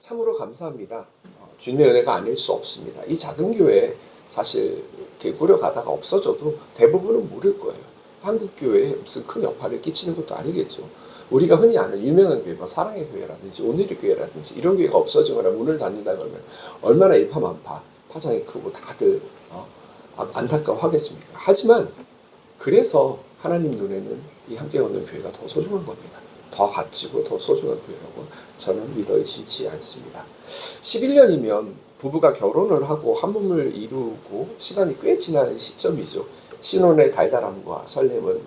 참으로 감사합니다. 주님의 은혜가 아닐 수 없습니다. 이 작은 교회 사실 이렇게 꾸려가다가 없어져도 대부분은 모를 거예요. 한국 교회에 무슨 큰 여파를 끼치는 것도 아니겠죠. 우리가 흔히 아는 유명한 교회, 뭐 사랑의 교회라든지 오늘의 교회라든지 이런 교회가 없어지거나 문을 닫는다 그러면 얼마나 일파만파, 파장이 크고 다들 안타까워하겠습니까? 하지만 그래서 하나님 눈에는 이 함께 걷는 교회가 더 소중한 겁니다. 더 값지고 더 소중한 교회라고 저는 믿어 의심치 않습니다. 11년이면 부부가 결혼을 하고 한 몸을 이루고 시간이 꽤 지난 시점이죠. 신혼의 달달함과 설렘은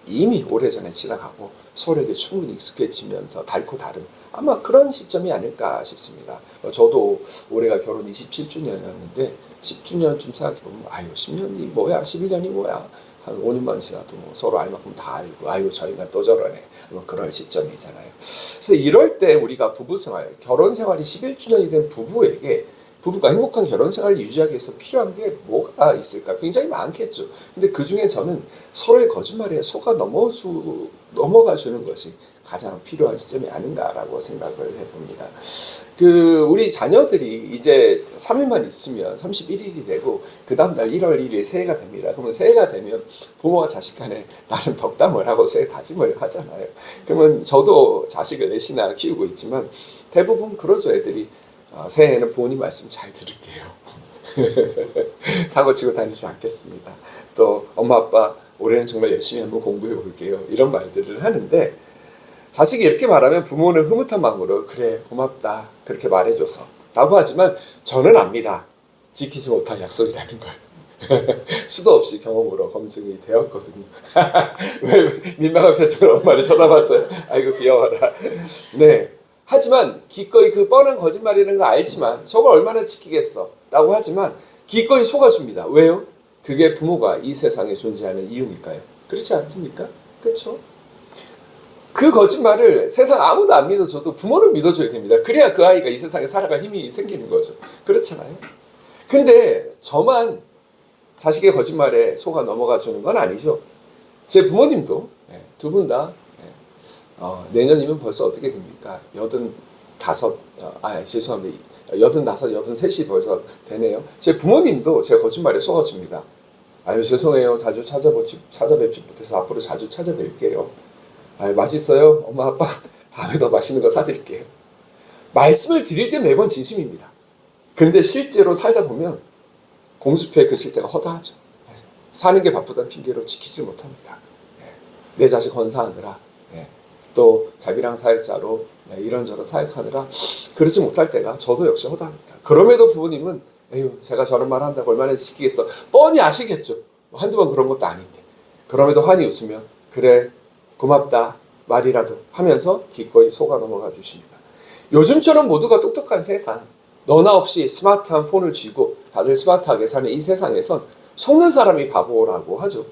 이미 오래전에 지나가고 서로에게 충분히 익숙해지면서 닳고 다른 아마 그런 시점이 아닐까 싶습니다. 저도 올해가 결혼 27주년이었는데 10주년쯤 생각해보면 10년이 뭐야 11년이 뭐야 한 5년만 지나도 뭐 서로 알 만큼 다 알고 아유 저 인간 또 저러네 그런 시점이잖아요. 그래서 이럴 때 우리가 부부생활 결혼생활이 11주년이 된 부부에게 부부가 행복한 결혼생활을 유지하기 위해서 필요한 게 뭐가 있을까? 굉장히 많겠죠. 근데 그 중에 저는 서로의 거짓말에 속아 넘어가 주는 것이 가장 필요한 시점이 아닌가라고 생각을 해봅니다. 우리 자녀들이 이제 3일만 있으면 31일이 되고 그 다음날 1월 1일 새해가 됩니다. 그러면 새해가 되면 부모와 자식 간에 나름 덕담을 하고 새해 다짐을 하잖아요. 그러면 저도 자식을 넷이나 키우고 있지만 대부분 그러죠. 애들이 새해에는 부모님 말씀 잘 들을게요. 사고치고 다니지 않겠습니다. 또 엄마 아빠 올해는 정말 열심히 한번 공부해 볼게요. 이런 말들을 하는데 자식이 이렇게 말하면 부모는 흐뭇한 마음으로 그래 고맙다 그렇게 말해줘서 라고 하지만 저는 압니다. 지키지 못할 약속이라는 걸. 수도 없이 경험으로 검증이 되었거든요. 왜 민망한 표정으로 엄마를 쳐다봤어요. 아이고 귀여워라. 네. 하지만 기꺼이 그 뻔한 거짓말이라는 거 알지만 저걸 얼마나 지키겠어 라고 하지만 기꺼이 속아줍니다. 왜요? 그게 부모가 이 세상에 존재하는 이유니까요. 그렇지 않습니까? 그렇죠? 그 거짓말을 세상 아무도 안 믿어줘도 부모는 믿어줘야 됩니다. 그래야 그 아이가 이 세상에 살아갈 힘이 생기는 거죠. 그렇잖아요. 근데 저만 자식의 거짓말에 속아 넘어가 주는 건 아니죠. 제 부모님도 두 분 다 내년이면 벌써 어떻게 됩니까? 85, 죄송합니다. 85, 83이 벌써 되네요. 제 부모님도 제 거짓말에 속아줍니다. 아유, 죄송해요. 자주 찾아뵙지 못해서 앞으로 자주 찾아뵐게요. 아유, 맛있어요? 엄마, 아빠, 다음에 더 맛있는 거 사드릴게요. 말씀을 드릴 때 매번 진심입니다. 근데 실제로 살다 보면 공수표에 그칠 때가 허다하죠. 사는 게 바쁘다는 핑계로 지키지를 못합니다. 내 자식 건사하느라 또 자비랑 사역자로 이런저런 사역하느라 그러지 못할 때가 저도 역시 허다합니다. 그럼에도 부모님은 에휴 제가 저런 말 한다고 얼마나 지키겠어. 뻔히 아시겠죠. 한두 번 그런 것도 아닌데. 그럼에도 환히 웃으며 그래 고맙다 말이라도 하면서 기꺼이 속아 넘어가 주십니다. 요즘처럼 모두가 똑똑한 세상 너나 없이 스마트한 폰을 쥐고 다들 스마트하게 사는 이 세상에선 속는 사람이 바보라고 하죠.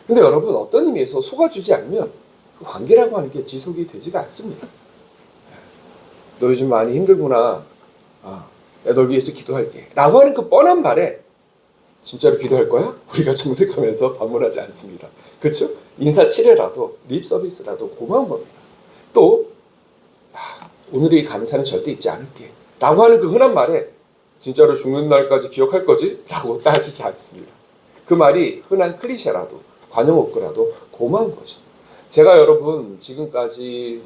근데 여러분 어떤 의미에서 속아주지 않으면 그 관계라고 하는 게 지속이 되지가 않습니다. 너 요즘 많이 힘들구나. 내가 널 위해서 기도할게. 라고 하는 그 뻔한 말에 진짜로 기도할 거야? 우리가 정색하면서 반문하지 않습니다. 그렇죠? 인사치레라도 립 서비스라도 고마운 겁니다. 또 오늘의 감사는 절대 잊지 않을게. 라고 하는 그 흔한 말에 진짜로 죽는 날까지 기억할 거지? 라고 따지지 않습니다. 그 말이 흔한 클리셰라도 관용 없고라도 고마운 거죠. 제가 여러분 지금까지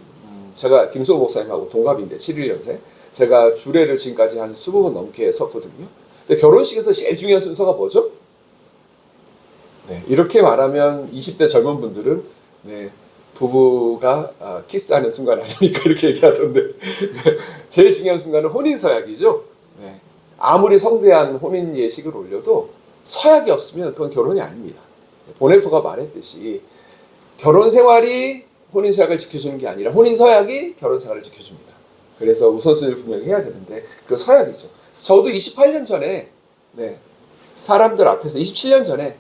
제가 김수호 목사님하고 동갑인데 71년생 제가 주례를 지금까지 한 20번 넘게 섰거든요. 근데 결혼식에서 제일 중요한 순서가 뭐죠? 이렇게 말하면 20대 젊은 분들은 부부가 키스하는 순간 아닙니까? 이렇게 얘기하던데 제일 중요한 순간은 혼인서약이죠. 아무리 성대한 혼인 예식을 올려도 서약이 없으면 그건 결혼이 아닙니다. 보네포가 말했듯이 결혼생활이 혼인서약을 지켜주는 게 아니라 혼인서약이 결혼생활을 지켜줍니다. 그래서 우선순위를 분명히 해야 되는데 그 서약이죠. 저도 28년 전에 사람들 앞에서 27년 전에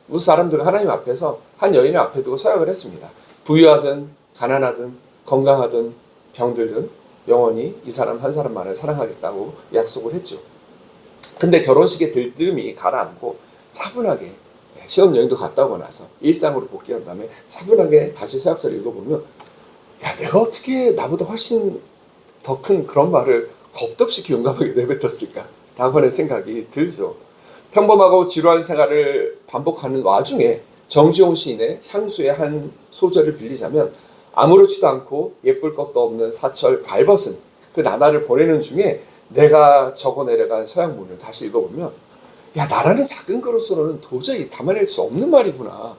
무슨 사람들 하나님 앞에서 한 여인을 앞에 두고 서약을 했습니다. 부유하든 가난하든 건강하든 병들든 영원히 이 사람 한 사람만을 사랑하겠다고 약속을 했죠. 근데 결혼식에 들뜸이 가라앉고 차분하게 시험여행도 갔다 오고 나서 일상으로 복귀한 다음에 차분하게 다시 서약서를 읽어보면 야 내가 어떻게 나보다 훨씬 더 큰 그런 말을 겁도 없이 용감하게 내뱉었을까? 라고 하는 생각이 들죠. 평범하고 지루한 생활을 반복하는 와중에 정지용 시인의 향수의 한 소절을 빌리자면 아무렇지도 않고 예쁠 것도 없는 사철 발벗은 그 나날을 보내는 중에 내가 적어 내려간 서양문을 다시 읽어보면 야, 나라는 작은 그릇으로는 도저히 담아낼 수 없는 말이구나.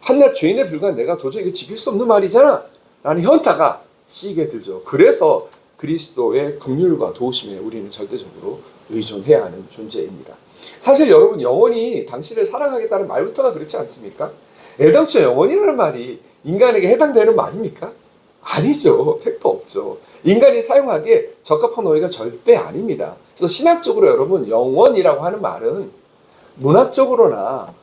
한낱 죄인에 불과한 내가 도저히 지킬 수 없는 말이잖아 라는 현타가 시기에 들죠. 그래서 그리스도의 긍휼과 도우심에 우리는 절대적으로 의존해야 하는 존재입니다. 사실 여러분, 영원히 당신을 사랑하겠다는 말부터가 그렇지 않습니까? 애당초 영원이라는 말이 인간에게 해당되는 말입니까? 아니죠. 택도 없죠. 인간이 사용하기에 적합한 어휘가 절대 아닙니다. 그래서 신학적으로 여러분, 영원이라고 하는 말은 문학적으로나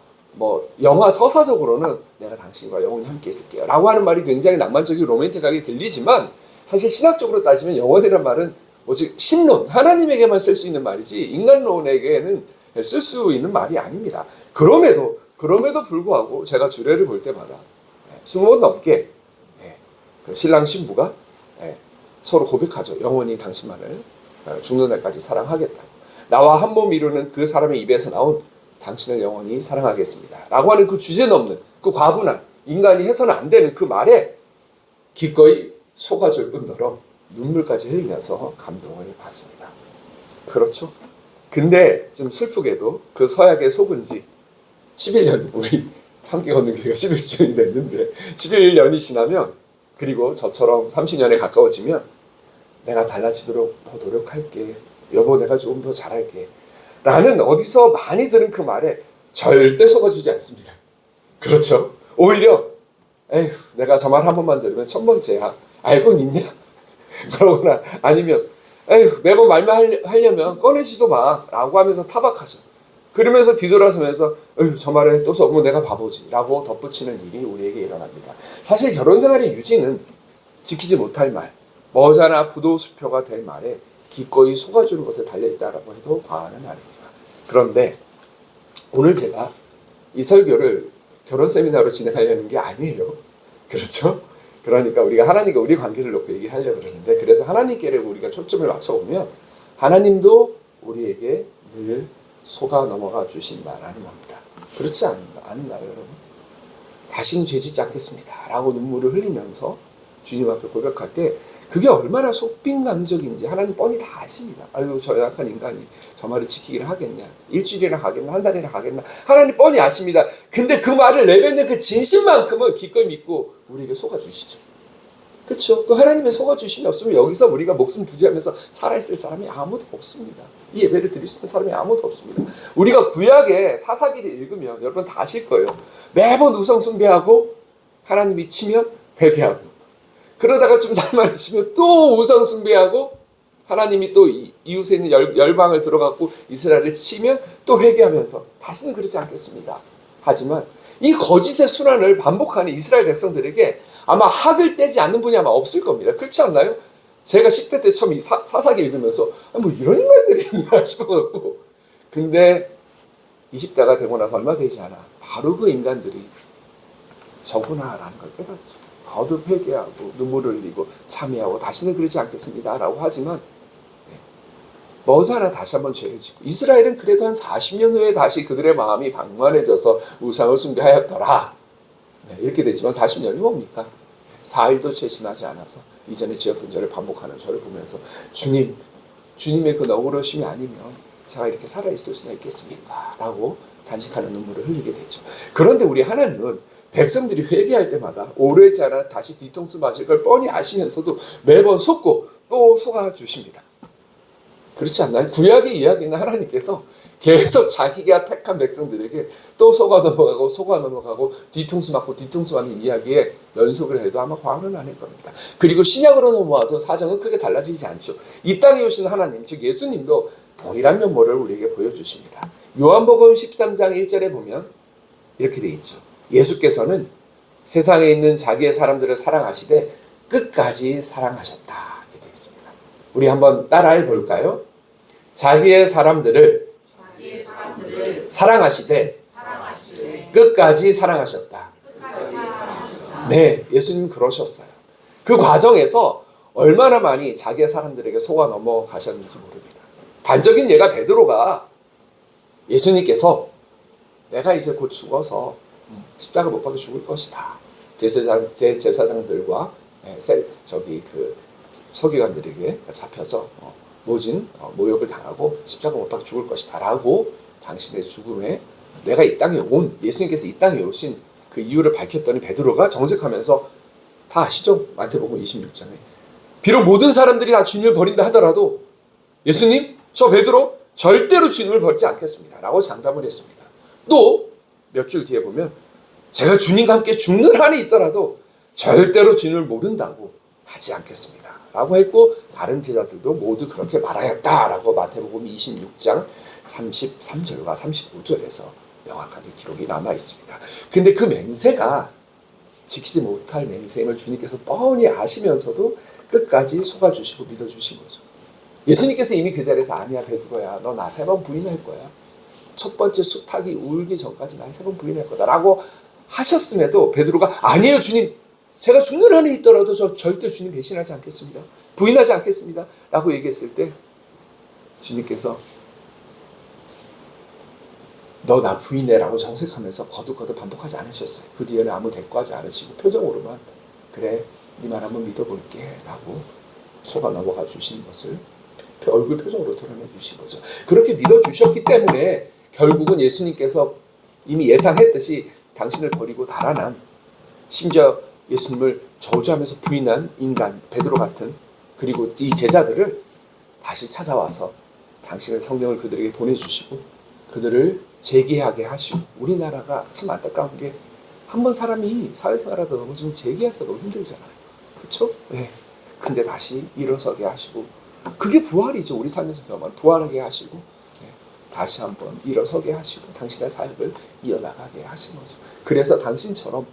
영화 서사적으로는 내가 당신과 영원히 함께 있을게요 라고 하는 말이 굉장히 낭만적이고 로맨틱하게 들리지만 사실 신학적으로 따지면 영원이라는 말은 오직 신론, 하나님에게만 쓸 수 있는 말이지 인간론에게는 쓸 수 있는 말이 아닙니다. 그럼에도 불구하고 제가 주례를 볼 때마다 20번 넘게 그 신랑 신부가 서로 고백하죠. 영원히 당신만을 죽는 날까지 사랑하겠다. 나와 한 몸 이루는 그 사람의 입에서 나온 당신을 영원히 사랑하겠습니다 라고 하는 그 주제 넘는 그 과분한 인간이 해서는 안 되는 그 말에 기꺼이 속아줄 뿐더러 눈물까지 흘리면서 감동을 받습니다. 그렇죠? 근데 좀 슬프게도 그 서약에 속은 지 11년, 우리 함께 걷는 교회가 11주년이 됐는데 11년이 지나면, 그리고 저처럼 30년에 가까워지면 내가 달라지도록 더 노력할게, 여보 내가 조금 더 잘할게 라는 어디서 많이 들은 그 말에 절대 속아주지 않습니다. 그렇죠? 오히려 에휴, 내가 저 말 한 번만 들으면 1000번째야, 알고는 있냐? 그러거나 아니면 에휴, 매번 말만 하려면 꺼내지도 마 라고 하면서 타박하죠. 그러면서 뒤돌아서면서 에휴, 저 말에 또 써보면 내가 바보지 라고 덧붙이는 일이 우리에게 일어납니다. 사실 결혼생활의 유지는 지키지 못할 말, 머지않아 부도수표가 될 말에 기꺼이 속아주는 것에 달려있다라고 해도 과언은 아닙니다. 그런데 오늘 제가 이 설교를 결혼 세미나로 진행하려는 게 아니에요. 그렇죠? 그러니까 우리가 하나님과 우리 관계를 놓고 얘기하려고 그러는데, 그래서 하나님께를 우리가 초점을 맞춰보면 하나님도 우리에게 늘 속아 넘어가 주신다라는 겁니다. 그렇지 않나요, 여러분? 다시는 죄짓지 않겠습니다 라고 눈물을 흘리면서 주님 앞에 고백할 때 그게 얼마나 속빈강적인지 하나님 뻔히 다 아십니다. 아유, 저 약한 인간이 저 말을 지키기를 하겠냐, 일주일이나 가겠나, 한 달이나 가겠나, 하나님 뻔히 아십니다. 근데 그 말을 내뱉는 그 진심만큼은 기꺼이 믿고 우리에게 속아주시죠. 그렇죠? 그 하나님의 속아주심이 없으면 여기서 우리가 목숨 부지하면서 살아있을 사람이 아무도 없습니다. 이 예배를 드릴 수 있는 사람이 아무도 없습니다. 우리가 구약의 사사기를 읽으면 여러분 다 아실 거예요. 매번 우상 숭배하고 하나님이 치면 회개하고, 그러다가 좀 살만해지면 또 우상 숭배하고 하나님이 또 이웃에 있는 열방을 들어갔고 이스라엘을 치면 또 회개하면서 다시는 그러지 않겠습니다. 하지만 이 거짓의 순환을 반복하는 이스라엘 백성들에게 아마 학을 떼지 않는 분이 아마 없을 겁니다. 그렇지 않나요? 제가 10대 때 처음 이 사사기 읽으면서 뭐 이런 인간들이 있나 싶어갖고, 근데 20대가 되고 나서 얼마 되지 않아 바로 그 인간들이 저구나라는 걸 깨닫죠. 거듭 회개하고 눈물을 흘리고 참여하고 다시는 그러지 않겠습니다 라고 하지만 머지않아 다시 한번 죄를 짓고, 이스라엘은 그래도 한 40년 후에 다시 그들의 마음이 방만해져서 우상을 숭배하였더라 이렇게 되지만 40년이 뭡니까? 4일도 채 지나지 않아서 이전에 지었던 죄를 반복하는 저를 보면서 주님의 그 너그러심이 아니면 제가 이렇게 살아있을 수나 있겠습니까? 라고 단식하는 눈물을 흘리게 되죠. 그런데 우리 하나님은 백성들이 회개할 때마다 오래지 않아 다시 뒤통수 맞을 걸 뻔히 아시면서도 매번 속고 또 속아주십니다. 그렇지 않나요? 구약의 이야기는 하나님께서 계속 자기가 택한 백성들에게 또 속아 넘어가고 뒤통수 맞고 뒤통수 맞는 이야기에 연속을 해도 아마 과언은 아닐 겁니다. 그리고 신약으로 넘어와도 사정은 크게 달라지지 않죠. 이 땅에 오신 하나님, 즉 예수님도 동일한 면모를 우리에게 보여주십니다. 요한복음 13장 1절에 보면 이렇게 돼 있죠. 예수께서는 세상에 있는 자기의 사람들을 사랑하시되 끝까지 사랑하셨다. 이렇게 되어 있습니다. 우리 한번 따라해 볼까요? 자기의 사람들을 사랑하시되 끝까지 사랑하셨다. 네, 예수님 그러셨어요. 그 과정에서 얼마나 많이 자기의 사람들에게 속아 넘어가셨는지 모릅니다. 단적인 예가 베드로가 예수님께서 내가 이제 곧 죽어서 십자가 못 박혀 죽을 것이다. 대제사장들과 서기관들에게 잡혀서 모욕을 당하고 십자가 못 박혀 죽을 것이다 라고 당신의 죽음에 내가 이 땅에 온 예수님께서 이 땅에 오신 그 이유를 밝혔더니 베드로가 정색하면서 다 아시죠? 마태복음 26장에 비록 모든 사람들이 다 주님을 버린다 하더라도 예수님 저 베드로 절대로 주님을 버리지 않겠습니다 라고 장담을 했습니다. 또 몇 줄 뒤에 보면 제가 주님과 함께 죽는 한이 있더라도 절대로 주님을 모른다고 하지 않겠습니다 라고 했고 다른 제자들도 모두 그렇게 말하였다 라고 마태복음 26장 33절과 35절에서 명확하게 기록이 남아 있습니다. 근데 그 맹세가 지키지 못할 맹세임을 주님께서 뻔히 아시면서도 끝까지 속아주시고 믿어주신 거죠. 예수님께서 이미 그 자리에서 아니야 베드로야 너 나 3번 부인할 거야. 첫 번째 수탉이 울기 전까지 나 3번 부인할 거다 라고 하셨음에도 베드로가 아니에요 주님 제가 죽는 한이 있더라도 저 절대 주님 배신하지 않겠습니다. 부인하지 않겠습니다 라고 얘기했을 때 주님께서 너 나 부인해 라고 정색하면서 거듭거듭 반복하지 않으셨어요. 그 뒤에는 아무 대꾸하지 않으시고 표정으로만 그래 네 말 한번 믿어볼게 라고 속아 넘어가 주신 것을 얼굴 표정으로 드러내 주신 거죠. 그렇게 믿어주셨기 때문에 결국은 예수님께서 이미 예상했듯이 당신을 버리고 달아난 심지어 예수님을 저주하면서 부인한 인간 베드로 같은 그리고 이 제자들을 다시 찾아와서 당신의 성령을 그들에게 보내주시고 그들을 재기하게 하시고 우리나라가 참 안타까운 게 한 번 사람이 사회생활하다 넘어지면 재기하기가 너무 힘들잖아요. 그렇죠? 네. 근데 다시 일어서게 하시고 그게 부활이죠. 우리 삶에서 경험한 부활하게 하시고 다시 한번 일어서게 하시고 당신의 사역을 이어나가게 하신 거죠. 그래서 당신처럼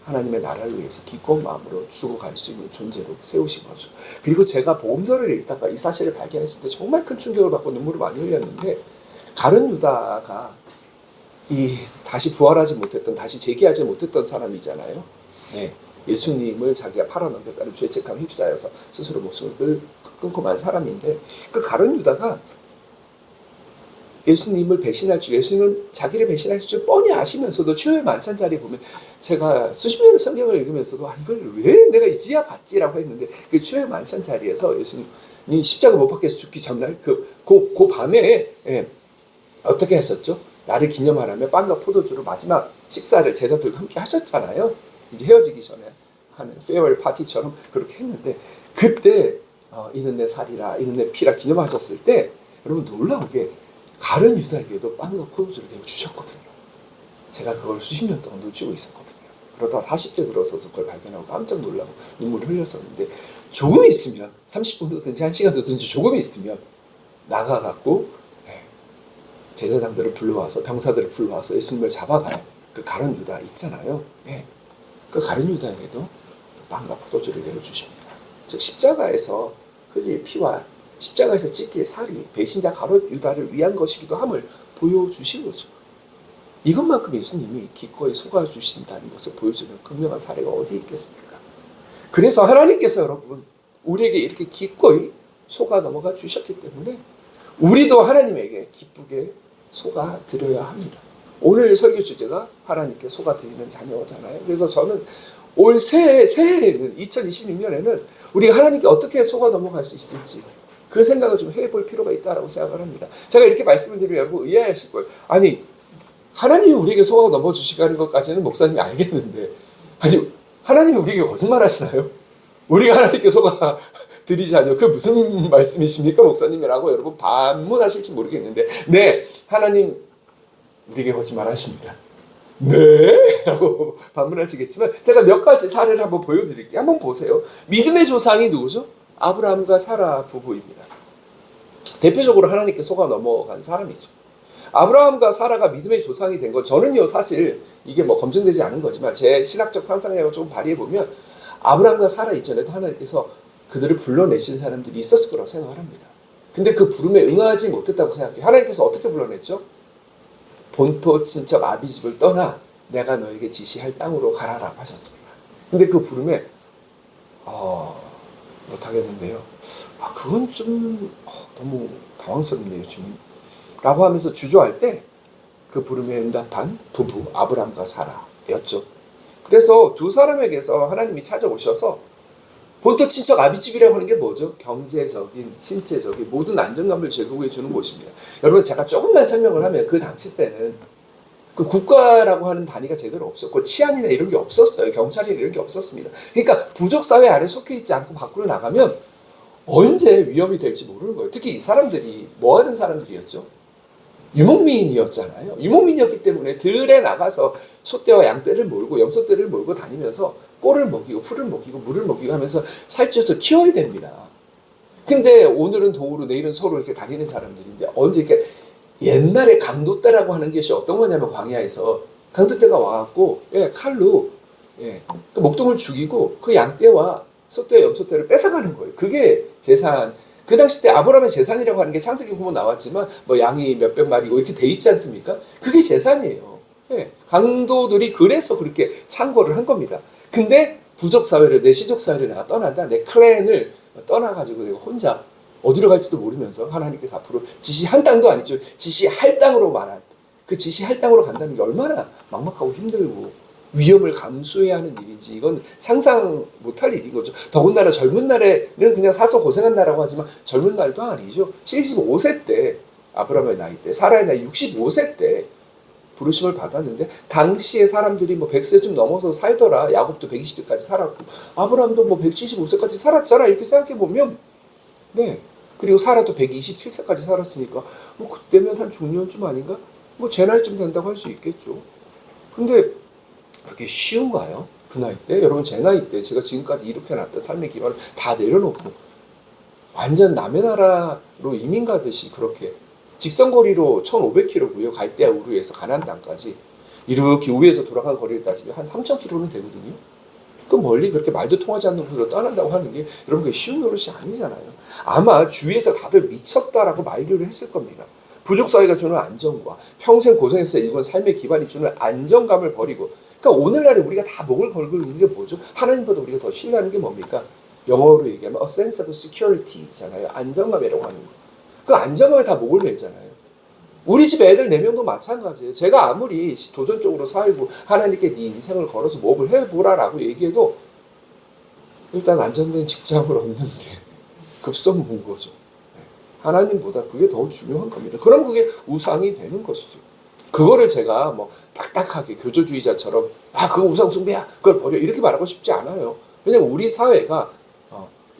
하나님의 나라를 위해서 기꺼운 마음으로 죽어갈 수 있는 존재로 세우신 거죠. 그리고 제가 복음서를 읽다가 이 사실을 발견했을 때 정말 큰 충격을 받고 눈물을 많이 흘렸는데 가룟 유다가 이 다시 부활하지 못했던 다시 재기하지 못했던 사람이잖아요. 네. 예수님을 자기가 팔아넘겼다는 죄책감에 휩싸여서 스스로 목숨을 끊고 만 사람인데 그 가룟 유다가 예수님을 배신할 줄 예수님은 자기를 배신할 줄 뻔히 아시면서도 최후의 만찬 자리에 보면 제가 수십 년을 성경을 읽으면서도 이걸 왜 내가 이제야 봤지라고 했는데 그 최후의 만찬 자리에서 예수님이 십자가 못 박혀서 죽기 전날 그 밤에 어떻게 했었죠? 나를 기념하라며 빵과 포도주로 마지막 식사를 제자들과 함께 하셨잖아요. 이제 헤어지기 전에 하는 페어웰 파티처럼 그렇게 했는데 그때 이는 내 살이라 이는 내 피라 기념하셨을 때 여러분 놀라운 게 가룟 유다에게도 빵과 포도주를 내어주셨거든요. 제가 그걸 수십 년 동안 놓치고 있었거든요. 그러다 40대 들어서서 그걸 발견하고 깜짝 놀라고 눈물을 흘렸었는데 조금 있으면 30분이든지 1시간이든지 조금 있으면 나가갖고 제사장들을 불러와서 병사들을 불러와서 예수님을 잡아갈 그 가룟 유다 있잖아요. 그 가룟 유다에게도 빵과 포도주를 내어주십니다. 즉 십자가에서 흘릴 피와 십자가에서 찢길 살이 배신자 가룟 유다를 위한 것이기도 함을 보여주신 거죠. 이것만큼 예수님이 기꺼이 속아주신다는 것을 보여주는 극명한 사례가 어디 있겠습니까? 그래서 하나님께서 여러분 우리에게 이렇게 기꺼이 속아 넘어가 주셨기 때문에 우리도 하나님에게 기쁘게 속아 드려야 합니다. 오늘 설교 주제가 하나님께 속아 드리는 자녀잖아요. 그래서 저는 올 새해에는 2026년에는 우리가 하나님께 어떻게 속아 넘어갈 수 있을지 그 생각을 좀 해볼 필요가 있다고 생각을 합니다. 제가 이렇게 말씀을 드리면 여러분 의아하실 거예요. 아니 하나님이 우리에게 속아 넘어주시는 것까지는 목사님이 알겠는데 아니 하나님이 우리에게 거짓말 하시나요? 우리가 하나님께 속아 드리자뇨. 그 무슨 말씀이십니까 목사님이라고 여러분 반문하실지 모르겠는데 네 하나님 우리에게 거짓말 하십니다. 네? 라고 반문하시겠지만 제가 몇 가지 사례를 한번 보여드릴게요. 한번 보세요. 믿음의 조상이 누구죠? 아브라함과 사라 부부입니다. 대표적으로 하나님께 속아 넘어간 사람이죠. 아브라함과 사라가 믿음의 조상이 된 건 저는요 사실 이게 뭐 검증되지 않은 거지만 제 신학적 상상력을 조금 발휘해보면 아브라함과 사라 이전에도 하나님께서 그들을 불러내신 사람들이 있었을 거라고 생각을 합니다. 근데 그 부름에 응하지 못했다고 생각해요. 하나님께서 어떻게 불러냈죠? 본토 친척 아비집을 떠나 내가 너에게 지시할 땅으로 가라라고 하셨습니다. 근데 그 부름에 못하겠는데요. 그건 좀 너무 당황스럽네요, 주님. 라고 하면서 주저할 때 그 부름에 응답한 부부 아브람과 사라였죠. 그래서 두 사람에게서 하나님이 찾아오셔서 본토 친척 아비집이라고 하는 게 뭐죠? 경제적인, 신체적인 모든 안정감을 제공해 주는 곳입니다. 여러분, 제가 조금만 설명을 하면 그 당시 때는 그 국가라고 하는 단위가 제대로 없었고 치안이나 이런 게 없었어요. 경찰이나 이런 게 없었습니다. 그러니까 부족 사회 아래 속해 있지 않고 밖으로 나가면 언제 위험이 될지 모르는 거예요. 특히 이 사람들이 뭐 하는 사람들이었죠? 유목민이었잖아요. 유목민이었기 때문에 들에 나가서 소떼와 양떼를 몰고 염소떼를 몰고 다니면서 꼴을 먹이고 풀을 먹이고 물을 먹이고 하면서 살찌워서 키워야 됩니다. 근데 오늘은 동으로 내일은 서로 이렇게 다니는 사람들인데 언제 이렇게 옛날에 강도떼라고 하는 것이 어떤 거냐면 광야에서 강도떼가 와갖고 칼로 그 목동을 죽이고 그 양떼와 소떼와 염소떼를 뺏어가는 거예요. 그게 재산. 그 당시 때 아브라함의 재산이라고 하는 게 창세기 보면 나왔지만 뭐 양이 몇백 마리고 이렇게 돼 있지 않습니까? 그게 재산이에요. 강도들이 그래서 그렇게 창고를 한 겁니다. 근데 부족 사회를 내 시족 사회를 내가 떠난다. 내 클랜을 떠나가지고 내가 혼자 어디로 갈지도 모르면서 하나님께서 앞으로 지시한 땅도 아니죠. 지시할 땅으로 말한 그 지시할 땅으로 간다는 게 얼마나 막막하고 힘들고 위험을 감수해야 하는 일인지 이건 상상 못할 일인 거죠. 더군다나 젊은 날에는 그냥 사서 고생한 나라고 하지만 젊은 날도 아니죠. 75세 때 아브라함의 나이 때 사라의 나이 65세 때 부르심을 받았는데 당시에 사람들이 뭐 100세 좀 넘어서 살더라. 야곱도 120세까지 살았고 아브라함도 뭐 175세까지 살았잖아. 이렇게 생각해 보면 그리고 사라도 127세까지 살았으니까 뭐 그때면 한 중년쯤 아닌가? 뭐 제 나이쯤 된다고 할 수 있겠죠. 근데 그렇게 쉬운가요? 그 나이 때? 여러분 제 나이 때 제가 지금까지 이렇게 놨던 삶의 기반을 다 내려놓고 완전 남의 나라로 이민 가듯이 그렇게 직선거리로 1500km고요. 갈대아 우르에서 가나안 땅까지 이렇게 우에서 돌아간 거리를 따지면 한 3000km는 되거든요. 그 멀리 그렇게 말도 통하지 않는 곳으로 떠난다고 하는 게 여러분 그게 쉬운 노릇이 아니잖아요. 아마 주위에서 다들 미쳤다라고 만류를 했을 겁니다. 부족 사회가 주는 안정과 평생 고생해서 일군 삶의 기반이 주는 안정감을 버리고 그러니까 오늘날에 우리가 다 목을 걸고 있는 게 뭐죠? 하나님보다 우리가 더 신뢰하는 게 뭡니까? 영어로 얘기하면 a sense of security잖아요. 안정감이라고 하는 거. 그 안정감에 다 목을 매잖아요. 우리 집 애들 4명도 마찬가지예요. 제가 아무리 도전적으로 살고 하나님께 네 인생을 걸어서 목을 해보라라고 얘기해도 일단 안정된 직장을 얻는 게 급선무인 거죠. 하나님보다 그게 더 중요한 겁니다. 그럼 그게 우상이 되는 것이죠. 그거를 제가 뭐 딱딱하게 교조주의자처럼 그거 우상 숭배야 그걸 버려 이렇게 말하고 싶지 않아요. 왜냐면 우리 사회가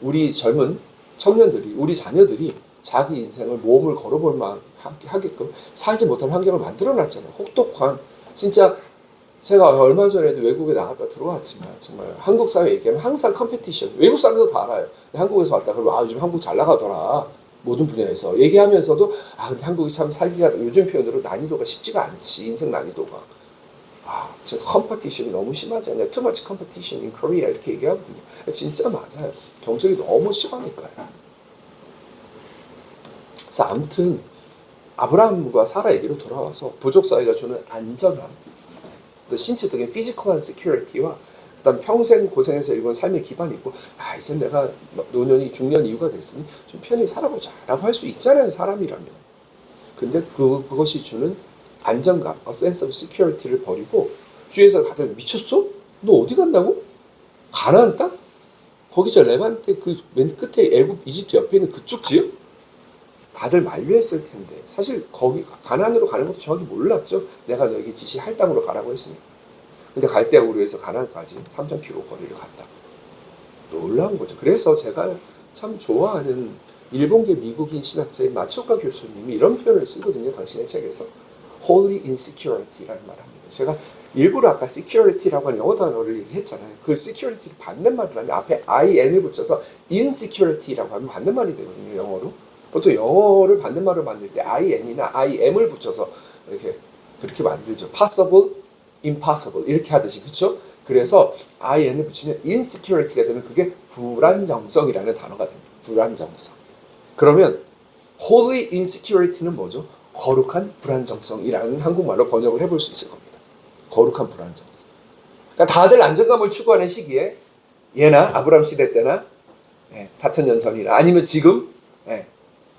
우리 젊은 청년들이 우리 자녀들이 자기 인생을 모험을 걸어볼 만 하게끔 살지 못한 환경을 만들어놨잖아요. 혹독한 진짜 제가 얼마 전에도 외국에 나갔다 들어왔지만 정말 한국 사회 얘기하면 항상 컴페티션 외국 사람들도 다 알아요. 한국에서 왔다 그러면 요즘 한국 잘 나가더라. 모든 분야에서 얘기하면서도 근데 한국이 참 살기가 요즘 표현으로 난이도가 쉽지가 않지. 인생 난이도가 제가 컴퍼티션이 너무 심하지 않냐. Too much competition in Korea 이렇게 얘기하거든요. 진짜 맞아요. 경쟁이 너무 심하니까요. 그래서 아무튼 아브라함과 사라 얘기로 돌아와서 부족 사회가 주는 안전함, 또 신체적인 피지컬한 시큐리티와 그다음 평생 고생해서 일군 삶의 기반이 있고 이제 내가 노년이 중년 이후가 됐으니 좀 편히 살아보자 라고 할 수 있잖아요. 사람이라면. 근데 그것이 주는 안정감, a sense of security를 버리고 주위에서 다들 미쳤어? 너 어디 간다고? 가나안 땅? 거기 저 레반테 그 맨 끝에 애굽 이집트 옆에 있는 그쪽 지역? 다들 만류했을 텐데 사실 거기 가나안으로 가는 것도 정확히 몰랐죠. 내가 너에게 지시할 땅으로 가라고 했으니까. 근데 갈대아 우르에서 가나안까지 3000km 거리를 갔다. 놀라운 거죠. 그래서 제가 참 좋아하는 일본계 미국인 신학자인 마츠오카 교수님이 이런 표현을 쓰거든요. 당신의 책에서 Holy Insecurity라는 말을 합니다. 제가 일부러 아까 Security라고 하는 영어 단어를 얘기했잖아요. 그 Security를 반대말을 하면 앞에 IN을 붙여서 Insecurity라고 하면 반대말이 되거든요. 영어로. 보통 영어를 반대말로 만들 때 IN이나 IM을 붙여서 이렇게 그렇게 만들죠. Possible, impossible 이렇게 하듯이 그렇죠? 그래서 IN을 붙이면 insecurity가 되면 그게 불안정성이라는 단어가 됩니다. 불안정성. 그러면 holy insecurity는 뭐죠? 거룩한 불안정성이라는 한국말로 번역을 해볼 수 있을 겁니다. 거룩한 불안정성. 그러니까 다들 안정감을 추구하는 시기에 예나 아브라함 시대 때나 4,000년 전이나 아니면 지금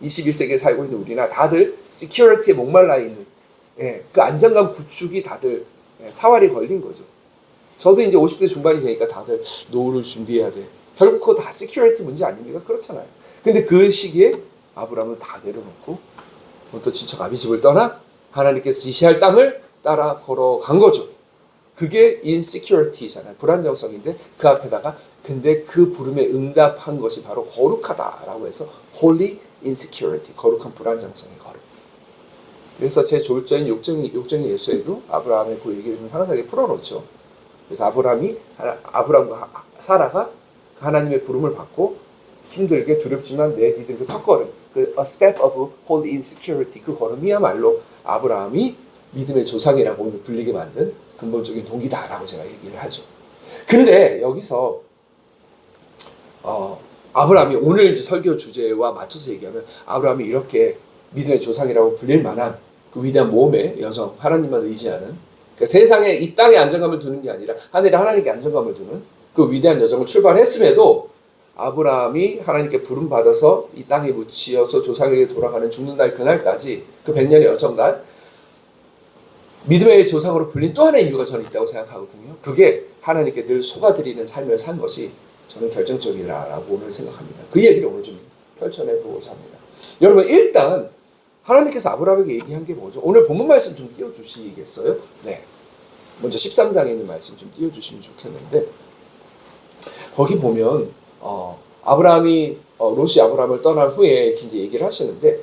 21세기에 살고 있는 우리나 다들 시큐리티에 목말라 있는 그 안정감 구축이 다들 사활이 걸린 거죠. 저도 이제 50대 중반이 되니까 다들 노후를 준비해야 돼. 결국 그거 다 시큐리티 문제 아닙니까? 그렇잖아요. 근데 그 시기에 아브라함은 다 내려놓고 또 친척 아비집을 떠나 하나님께서 지시할 땅을 따라 걸어간 거죠. 그게 insecurity잖아요. 불안정성인데 그 앞에다가 근데 그 부름에 응답한 것이 바로 거룩하다라고 해서 holy insecurity, 거룩한 불안정성의 걸음. 그래서 제 조울자인 욕정의 예수에도 아브라함의 그 얘기를 좀 상세하게 풀어놓죠. 그래서 아브라함과 사라가 하나님의 부름을 받고 힘들게 두렵지만 내디딘 그 첫걸음, 그 a step of holy insecurity, 그 걸음이야말로 아브라함이 믿음의 조상이라고 오늘 불리게 만든 근본적인 동기다라고 제가 얘기를 하죠. 근데 여기서 아브라함이 오늘 이제 설교 주제와 맞춰서 얘기하면 아브라함이 이렇게 믿음의 조상이라고 불릴 만한 그 위대한 모험의 여정, 하나님만 의지하는, 그러니까 세상에 이 땅에 안정감을 두는 게 아니라 하늘에 하나님께 안정감을 두는 그 위대한 여정을 출발했음에도 아브라함이 하나님께 부름 받아서 이 땅에 묻히어서 조상에게 돌아가는 죽는 날 그날까지 그 100년의 여정간 믿음의 조상으로 불린 또 하나의 이유가 저는 있다고 생각하거든요. 그게 하나님께 늘 속아드리는 삶을 산 것이 저는 결정적이라고 오늘 생각합니다. 그 얘기를 오늘 좀 펼쳐내보고자 합니다. 여러분, 일단 하나님께서 아브라함에게 얘기한 게 뭐죠? 오늘 본문 말씀 좀 띄워주시겠어요? 네. 먼저 13장에 있는 말씀 좀 띄워주시면 좋겠는데, 거기 보면 아브라함이 롯이 아브라함을 떠난 후에 이제 얘기를 하시는데,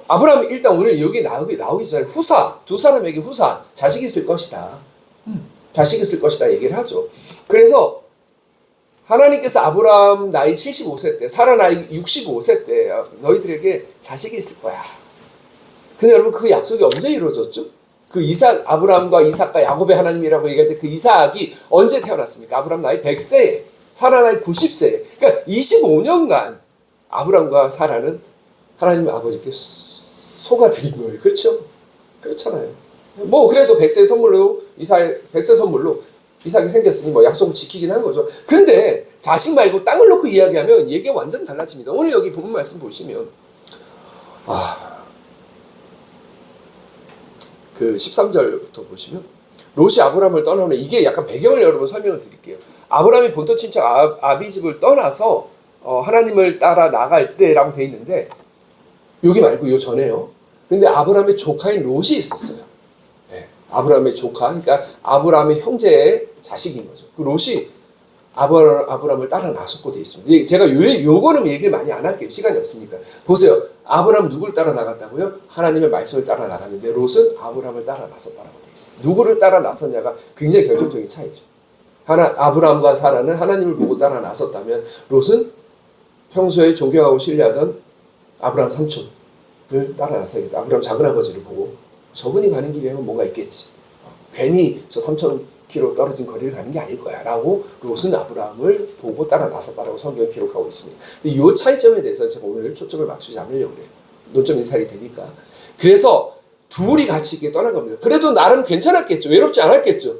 아브라함이 일단 오늘 여기 나오기 전에 두 사람에게 자식이 있을 것이다. 자식이 있을 것이다 얘기를 하죠. 그래서 하나님께서 아브라함 나이 75세 때, 사라 나이 65세 때 너희들에게 자식이 있을 거야. 근데 여러분, 그 약속이 언제 이루어졌죠? 그 아브라함과 이삭과 야곱의 하나님이라고 얘기할 때 그 이삭이 언제 태어났습니까? 아브라함 나이 100세에, 사라 나이 90세에. 그러니까 25년간 아브라함과 사라는 하나님 아버지께 속아드린 거예요. 그렇죠? 그렇잖아요. 뭐 그래도 100세 선물로 이삭이 생겼으니 뭐 약속을 지키긴 한 거죠. 근데 자식 말고 땅을 놓고 이야기하면 얘기가 완전 달라집니다. 오늘 여기 본문 말씀 보시면 그 13절부터 보시면 롯이 아브라함을 떠나오는, 이게 약간 배경을 여러분 설명을 드릴게요. 아브라함이 본토 친척 아비집을 떠나서 하나님을 따라 나갈 때라고 돼 있는데, 여기 말고 요 전에요. 근데 아브라함의 조카인 롯이 있었어요. 아브라함의 조카, 그러니까 아브라함의 형제의 자식인 거죠. 그 롯이 아브라함을 따라 나섰고 돼 있습니다. 제가 요거는 얘기를 많이 안 할게요. 시간이 없으니까. 보세요. 아브라함 누구를 따라 나갔다고요? 하나님의 말씀을 따라 나갔는데 롯은 아브라함을 따라 나섰다라고 돼 있어요. 누구를 따라 나섰냐가 굉장히 결정적인 차이죠. 아브라함과 사라는 하나님을 보고 따라 나섰다면 롯은 평소에 존경하고 신뢰하던 아브라함 삼촌을 따라 나서야겠다. 아브라함 작은아버지를 보고 저분이 가는 길에는 뭔가 있겠지. 괜히 저 3,000km 떨어진 거리를 가는 게 아닐 거야 라고 롯은 아브라함을 보고 따라 나섰다라고 성경에 기록하고 있습니다. 이 차이점에 대해서 제가 오늘 초점을 맞추지 않으려고 그래요. 논점 일탈이 되니까. 그래서 둘이 같이 이렇게 떠난 겁니다. 그래도 나름 괜찮았겠죠. 외롭지 않았겠죠.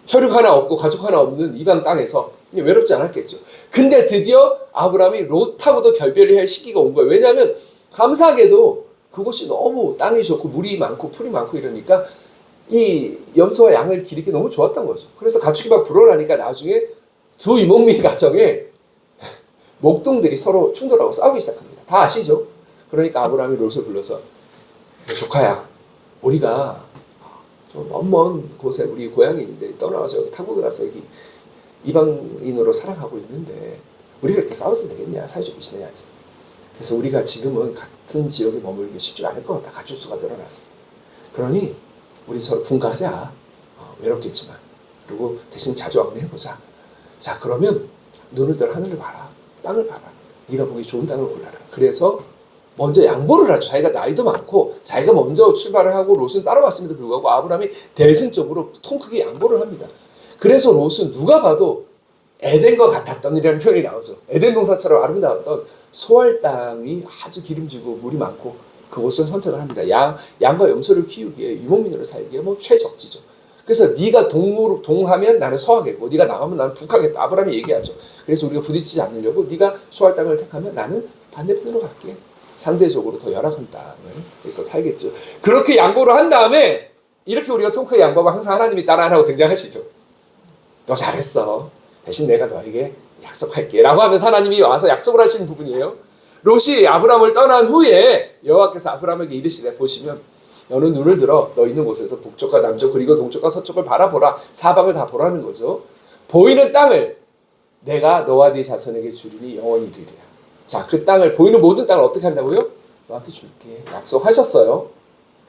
혈육 하나 없고 가족 하나 없는 이방 땅에서 외롭지 않았겠죠. 근데 드디어 아브라함이 롯하고도 결별을 할 시기가 온 거예요. 왜냐하면 감사하게도 그곳이 너무 땅이 좋고 물이 많고 풀이 많고 이러니까 이 염소와 양을 기르기 너무 좋았던 거죠. 그래서 가축이 막 불어나니까 나중에 두 이몽민 가정에 목동들이 서로 충돌하고 싸우기 시작합니다. 다 아시죠? 그러니까 아브라함이 롯을 불러서, 조카야, 우리가 좀 먼 곳에 우리 고향이 있는데 떠나와서 여기 타국에 가서 여기 이방인으로 살아가고 있는데 우리가 이렇게 싸워서 되겠냐? 사이좋게 지내야지. 그래서 우리가 지금은 같은 지역에 머물기 쉽지 않을 것 같다. 가축 수가 늘어나서. 그러니 우리 서로 분가하자. 외롭겠지만. 그리고 대신 자주 왕래해보자. 자, 그러면 눈을 들어 하늘을 봐라. 땅을 봐라. 네가 보기 좋은 땅을 골라라. 그래서 먼저 양보를 하죠. 자기가 나이도 많고 자기가 먼저 출발을 하고 롯은 따라왔음에도 불구하고 아브라함이 대승적으로 통 크게 양보를 합니다. 그래서 롯은 누가 봐도 에덴과 같았던 이라는 표현이 나오죠. 에덴 동산처럼 아름다웠던 소알 땅이 아주 기름지고 물이 많고 그곳을 선택을 합니다. 양과 염소를 키우기에 유목민으로 살기에 뭐 최적지죠. 그래서 네가 동하면 나는 서하겠고 네가 나가면 나는 북하겠다. 아브라함이 얘기하죠. 그래서 우리가 부딪히지 않으려고 네가 소할 땅을 택하면 나는 반대편으로 갈게. 상대적으로 더 열악한 땅에서 살겠죠. 그렇게 양보를 한 다음에 이렇게 우리가 통크에 양보하면 항상 하나님이 따라 하라고 등장하시죠. 너 잘했어. 대신 내가 너에게 약속할게 라고 하면서 하나님이 와서 약속을 하시는 부분이에요. 롯이 아브라함을 떠난 후에 여호와께서 아브라함에게 이르시되 보시면 너는 눈을 들어 너 있는 곳에서 북쪽과 남쪽 그리고 동쪽과 서쪽을 바라보라. 사방을 다 보라는 거죠. 보이는 땅을 내가 너와 네 자손에게 주리니 영원히 이르리라. 자, 그 땅을 보이는 모든 땅을 어떻게 한다고요? 너한테 줄게. 약속하셨어요.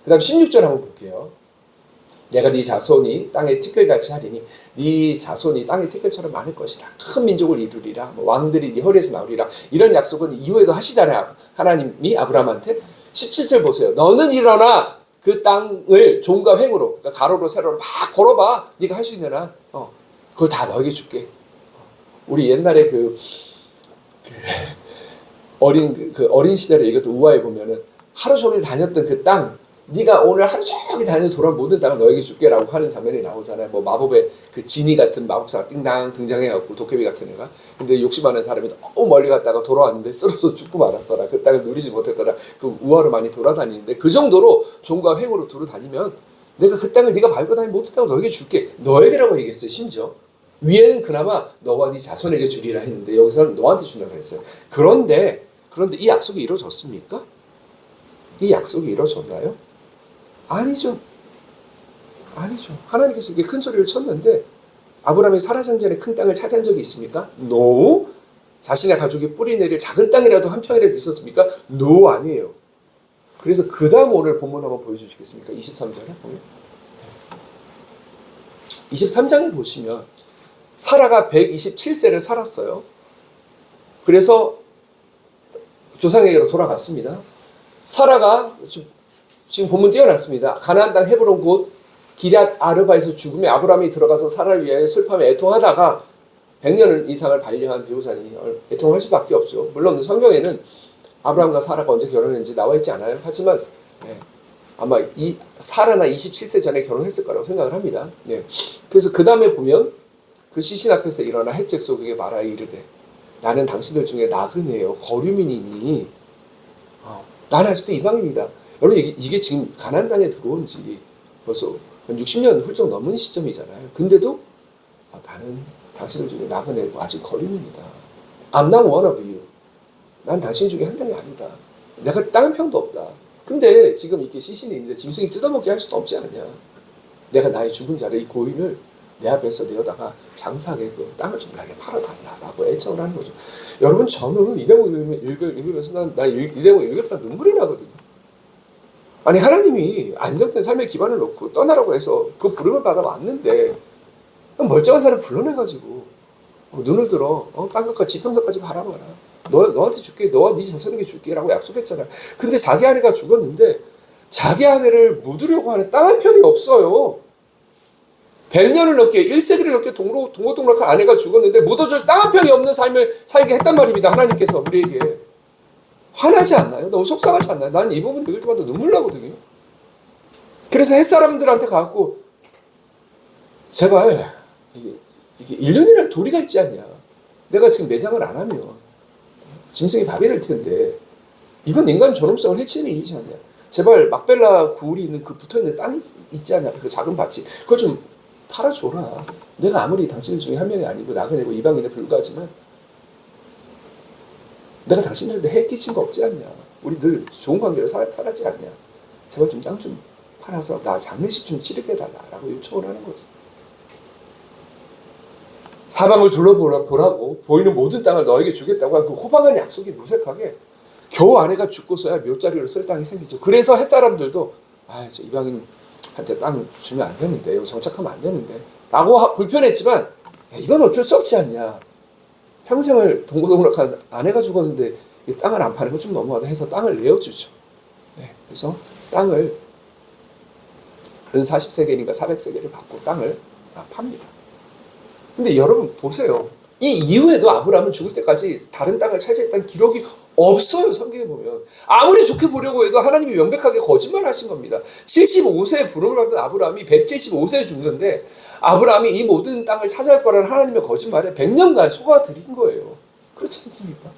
그 다음 16절 한번 볼게요. 내가 네 자손이 땅의 티끌같이 하리니 네 자손이 땅의 티끌처럼 많을 것이다. 큰 민족을 이루리라. 왕들이 네 허리에서 나오리라. 이런 약속은 이후에도 하시잖아요. 하나님이 아브라함한테. 17절 보세요. 너는 일어나 그 땅을 종과 횡으로 그러니까 가로로 세로로 막 걸어봐. 네가 할 수 있는 한 그걸 다 너에게 줄게. 우리 옛날에 어린 시절에 이것도 우화에 보면은 하루 종일 다녔던 그 땅, 네가 오늘 하루 종일 다녀서 돌아온 모든 땅을 너에게 줄게라고 하는 장면이 나오잖아요. 뭐 마법의 그 지니 같은 마법사가 띵당 등장해갖고 도깨비 같은 애가. 근데 욕심많은 사람이 너무 멀리 갔다가 돌아왔는데 쓰러져 죽고 말았더라. 그 땅을 누리지 못했더라. 그 우화로 많이 돌아다니는데 그 정도로 종과 횡으로 두루 다니면 내가 그 땅을 네가 밟고 다니는 모든 땅을 너에게 줄게. 너에게라고 얘기했어요. 심지어. 위에는 그나마 너와 네 자손에게 주리라 했는데 여기서는 너한테 준다고 했어요. 그런데 이 약속이 이루어졌습니까? 이 약속이 이루어졌나요? 아니죠. 하나님께서 이렇게 큰 소리를 쳤는데 아브라함이 살아생전에 큰 땅을 차지한 적이 있습니까? No. 자신의 가족이 뿌리내릴 작은 땅이라도 한 평이라도 있었습니까? No, 아니에요. 그래서 그 다음 오늘 본문 한번 보여주시겠습니까? 23절에 보면 23장에 보시면 사라가 127세를 살았어요. 그래서 조상에게로 돌아갔습니다. 사라가 지금 본문 띄워놨습니다. 가나안 땅 헤브론 곧 기럇 아르바에서 죽음에 아브라함이 들어가서 사라를 위하여 슬퍼하며 애통하다가 100년 이상을 반려한 배우자니 애통할 수밖에 없죠. 물론 성경에는 아브라함과 사라가 언제 결혼했는지 나와 있지 않아요. 하지만 아마 이 사라나 27세 전에 결혼했을 거라고 생각을 합니다. 그래서 그 다음에 보면 그 시신 앞에서 일어나 헷적 속에게 말하여 이르되 나는 당신들 중에 나그네요 거류민이니 나는 아직도 이방인이다. 여러분 이게 지금 가나안 땅에 들어온 지 벌써 한 60년 훌쩍 넘은 시점이잖아요. 근데도 나는 당신들 중에 나그네고 아직 거류민이다. I'm not one of you. 난 당신 중에 한 명이 아니다. 내가 땅 한 평도 없다. 근데 지금 이렇게 시신이 있는데 짐승이 뜯어먹게 할 수도 없지 않냐. 내가 나의 죽은 자를 이 고인을 내 앞에서 내어다가 장사하게 그 땅을 좀 나에게 팔아달라고 애청을 하는 거죠. 여러분 저는 이 대목 읽으면서 나 이 대목 읽으다가 눈물이 나거든요. 아니 하나님이 안정된 삶의 기반을 놓고 떠나라고 해서 그 부름을 받아 왔는데 멀쩡한 사람 불러내가지고 눈을 들어 땅끝과 지평선까지 바라봐라. 너한테 줄게. 너와 네 자손에게 줄게 라고 약속했잖아. 근데 자기 아내가 죽었는데 자기 아내를 묻으려고 하는 땅 한 평이 없어요. 100년을 넘게 1세기를 넘게 동고동락한 아내가 죽었는데 묻어줄 땅 한 평이 없는 삶을 살게 했단 말입니다. 하나님께서 우리에게. 화나지 않나요? 너무 속상하지 않나요? 나는 이 부분 읽을 때마다 눈물 나거든요. 그래서 햇사람들한테 가고 제발 이게 1년이라는 도리가 있지 않냐. 내가 지금 매장을 안 하면 짐승이 밥이 될 텐데 이건 인간 존엄성을 해치는 일이지 않냐. 제발 막벨라 굴이 있는 그 붙어있는 땅이 있지 않냐. 그 작은 밭이. 그걸 좀 팔아줘라. 내가 아무리 당신들 중에 한 명이 아니고 나그네고 이방인에 불과하지만 내가 당신들한테 해 끼친 거 없지 않냐. 우리 늘 좋은 관계로 살았지 않냐. 제발 좀 땅 좀 팔아서 나 장례식 좀 치르게 해달라고 요청을 하는 거죠. 사방을 둘러보라고 보이는 모든 땅을 너에게 주겠다고 한 그 호방한 약속이 무색하게 겨우 아내가 죽고서야 묘자리를 쓸 땅이 생기죠. 그래서 햇사람들도 저 이방인한테 땅 주면 안 되는데 여기 정착하면 안 되는데 라고 불편했지만 이건 어쩔 수 없지 않냐. 평생을 동고동락한 아내가 죽었는데 이 땅을 안 파는 건 좀 너무하다 해서 땅을 내어주죠. 그래서 땅을 은 40세겔인가 400세겔을 받고 땅을 팝니다. 근데 여러분 보세요. 이 이후에도 아브라함은 죽을 때까지 다른 땅을 차지했다는 기록이 없어요. 성경에 보면. 아무리 좋게 보려고 해도 하나님이 명백하게 거짓말하신 겁니다. 75세에 부름을 받은 아브라함이 175세에 죽는데 아브라함이 이 모든 땅을 차지할 거라는 하나님의 거짓말에 100년간 속아들인 거예요. 그렇지 않습니까?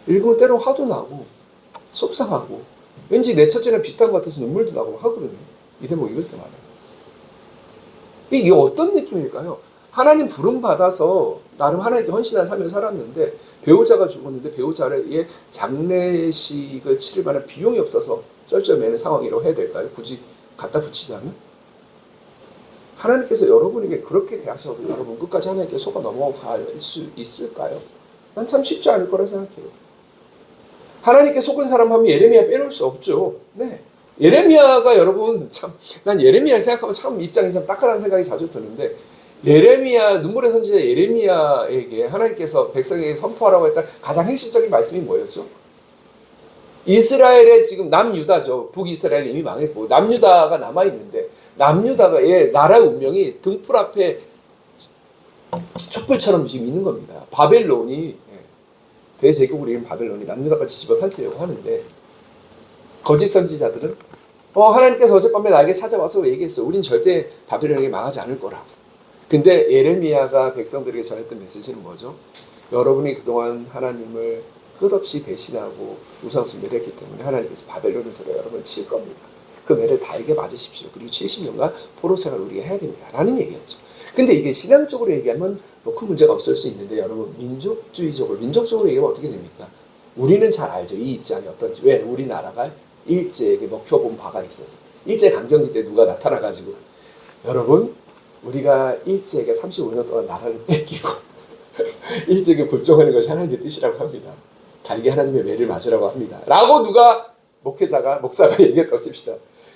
읽으면 때로 화도 나고 속상하고 왠지 내 처지랑 비슷한 것 같아서 눈물도 나고 하거든요. 이 대목 읽을 때마다. 이게 어떤 느낌일까요? 하나님 부름 받아서 나름 하나님께 헌신한 삶을 살았는데 배우자가 죽었는데 배우자의 장례식을 치를 만한 비용이 없어서 쩔쩔매는 상황이라고 해야 될까요? 굳이 갖다 붙이자면? 하나님께서 여러분에게 그렇게 대하셔도 여러분 끝까지 하나님께 속아 넘어갈 수 있을까요? 난 참 쉽지 않을 거라 생각해요. 하나님께 속은 사람 하면 예레미야 빼놓을 수 없죠. 네. 예레미야가 여러분 난 예레미야를 생각하면 참 입장이 참 딱하다는 생각이 자주 드는데 예레미야, 눈물의 선지자 예레미야에게 하나님께서 백성에게 선포하라고 했던 가장 핵심적인 말씀이 뭐였죠? 이스라엘의 지금 남유다죠. 북이스라엘이 이미 망했고 남유다가 남아있는데 남유다의 나라의 운명이 등불 앞에 촛불처럼 지금 있는 겁니다. 바벨론이 대제국으로 이룬 바벨론이 남유다까지 집어삼키려고 하는데 거짓 선지자들은 하나님께서 어젯밤에 나에게 찾아와서 얘기했어. 우린 절대 바벨론에게 망하지 않을 거라고. 근데 예레미야가 백성들에게 전했던 메시지는 뭐죠? 여러분이 그동안 하나님을 끝없이 배신하고 우상숭배를 했기 때문에 하나님께서 바벨론을 들어 여러분을 칠 겁니다. 그 매를 달게 맞으십시오. 그리고 70년간 포로 생활을 우리가 해야 됩니다. 라는 얘기였죠. 근데 이게 신앙적으로 얘기하면 뭐 큰 문제가 없을 수 있는데 여러분 민족적으로 얘기하면 어떻게 됩니까? 우리는 잘 알죠. 이 입장이 어떤지. 왜? 우리나라가 일제에게 먹혀본 바가 있어서. 일제 강점기 때 누가 나타나가지고 여러분 우리가 일제에게 35년 동안 나라를 뺏기고 일제에게 불종하는 것이 하나님의 뜻이라고 합니다. 달게 하나님의 매를 맞으라고 합니다. 라고 누가 목사가 얘기했다고 칩시다.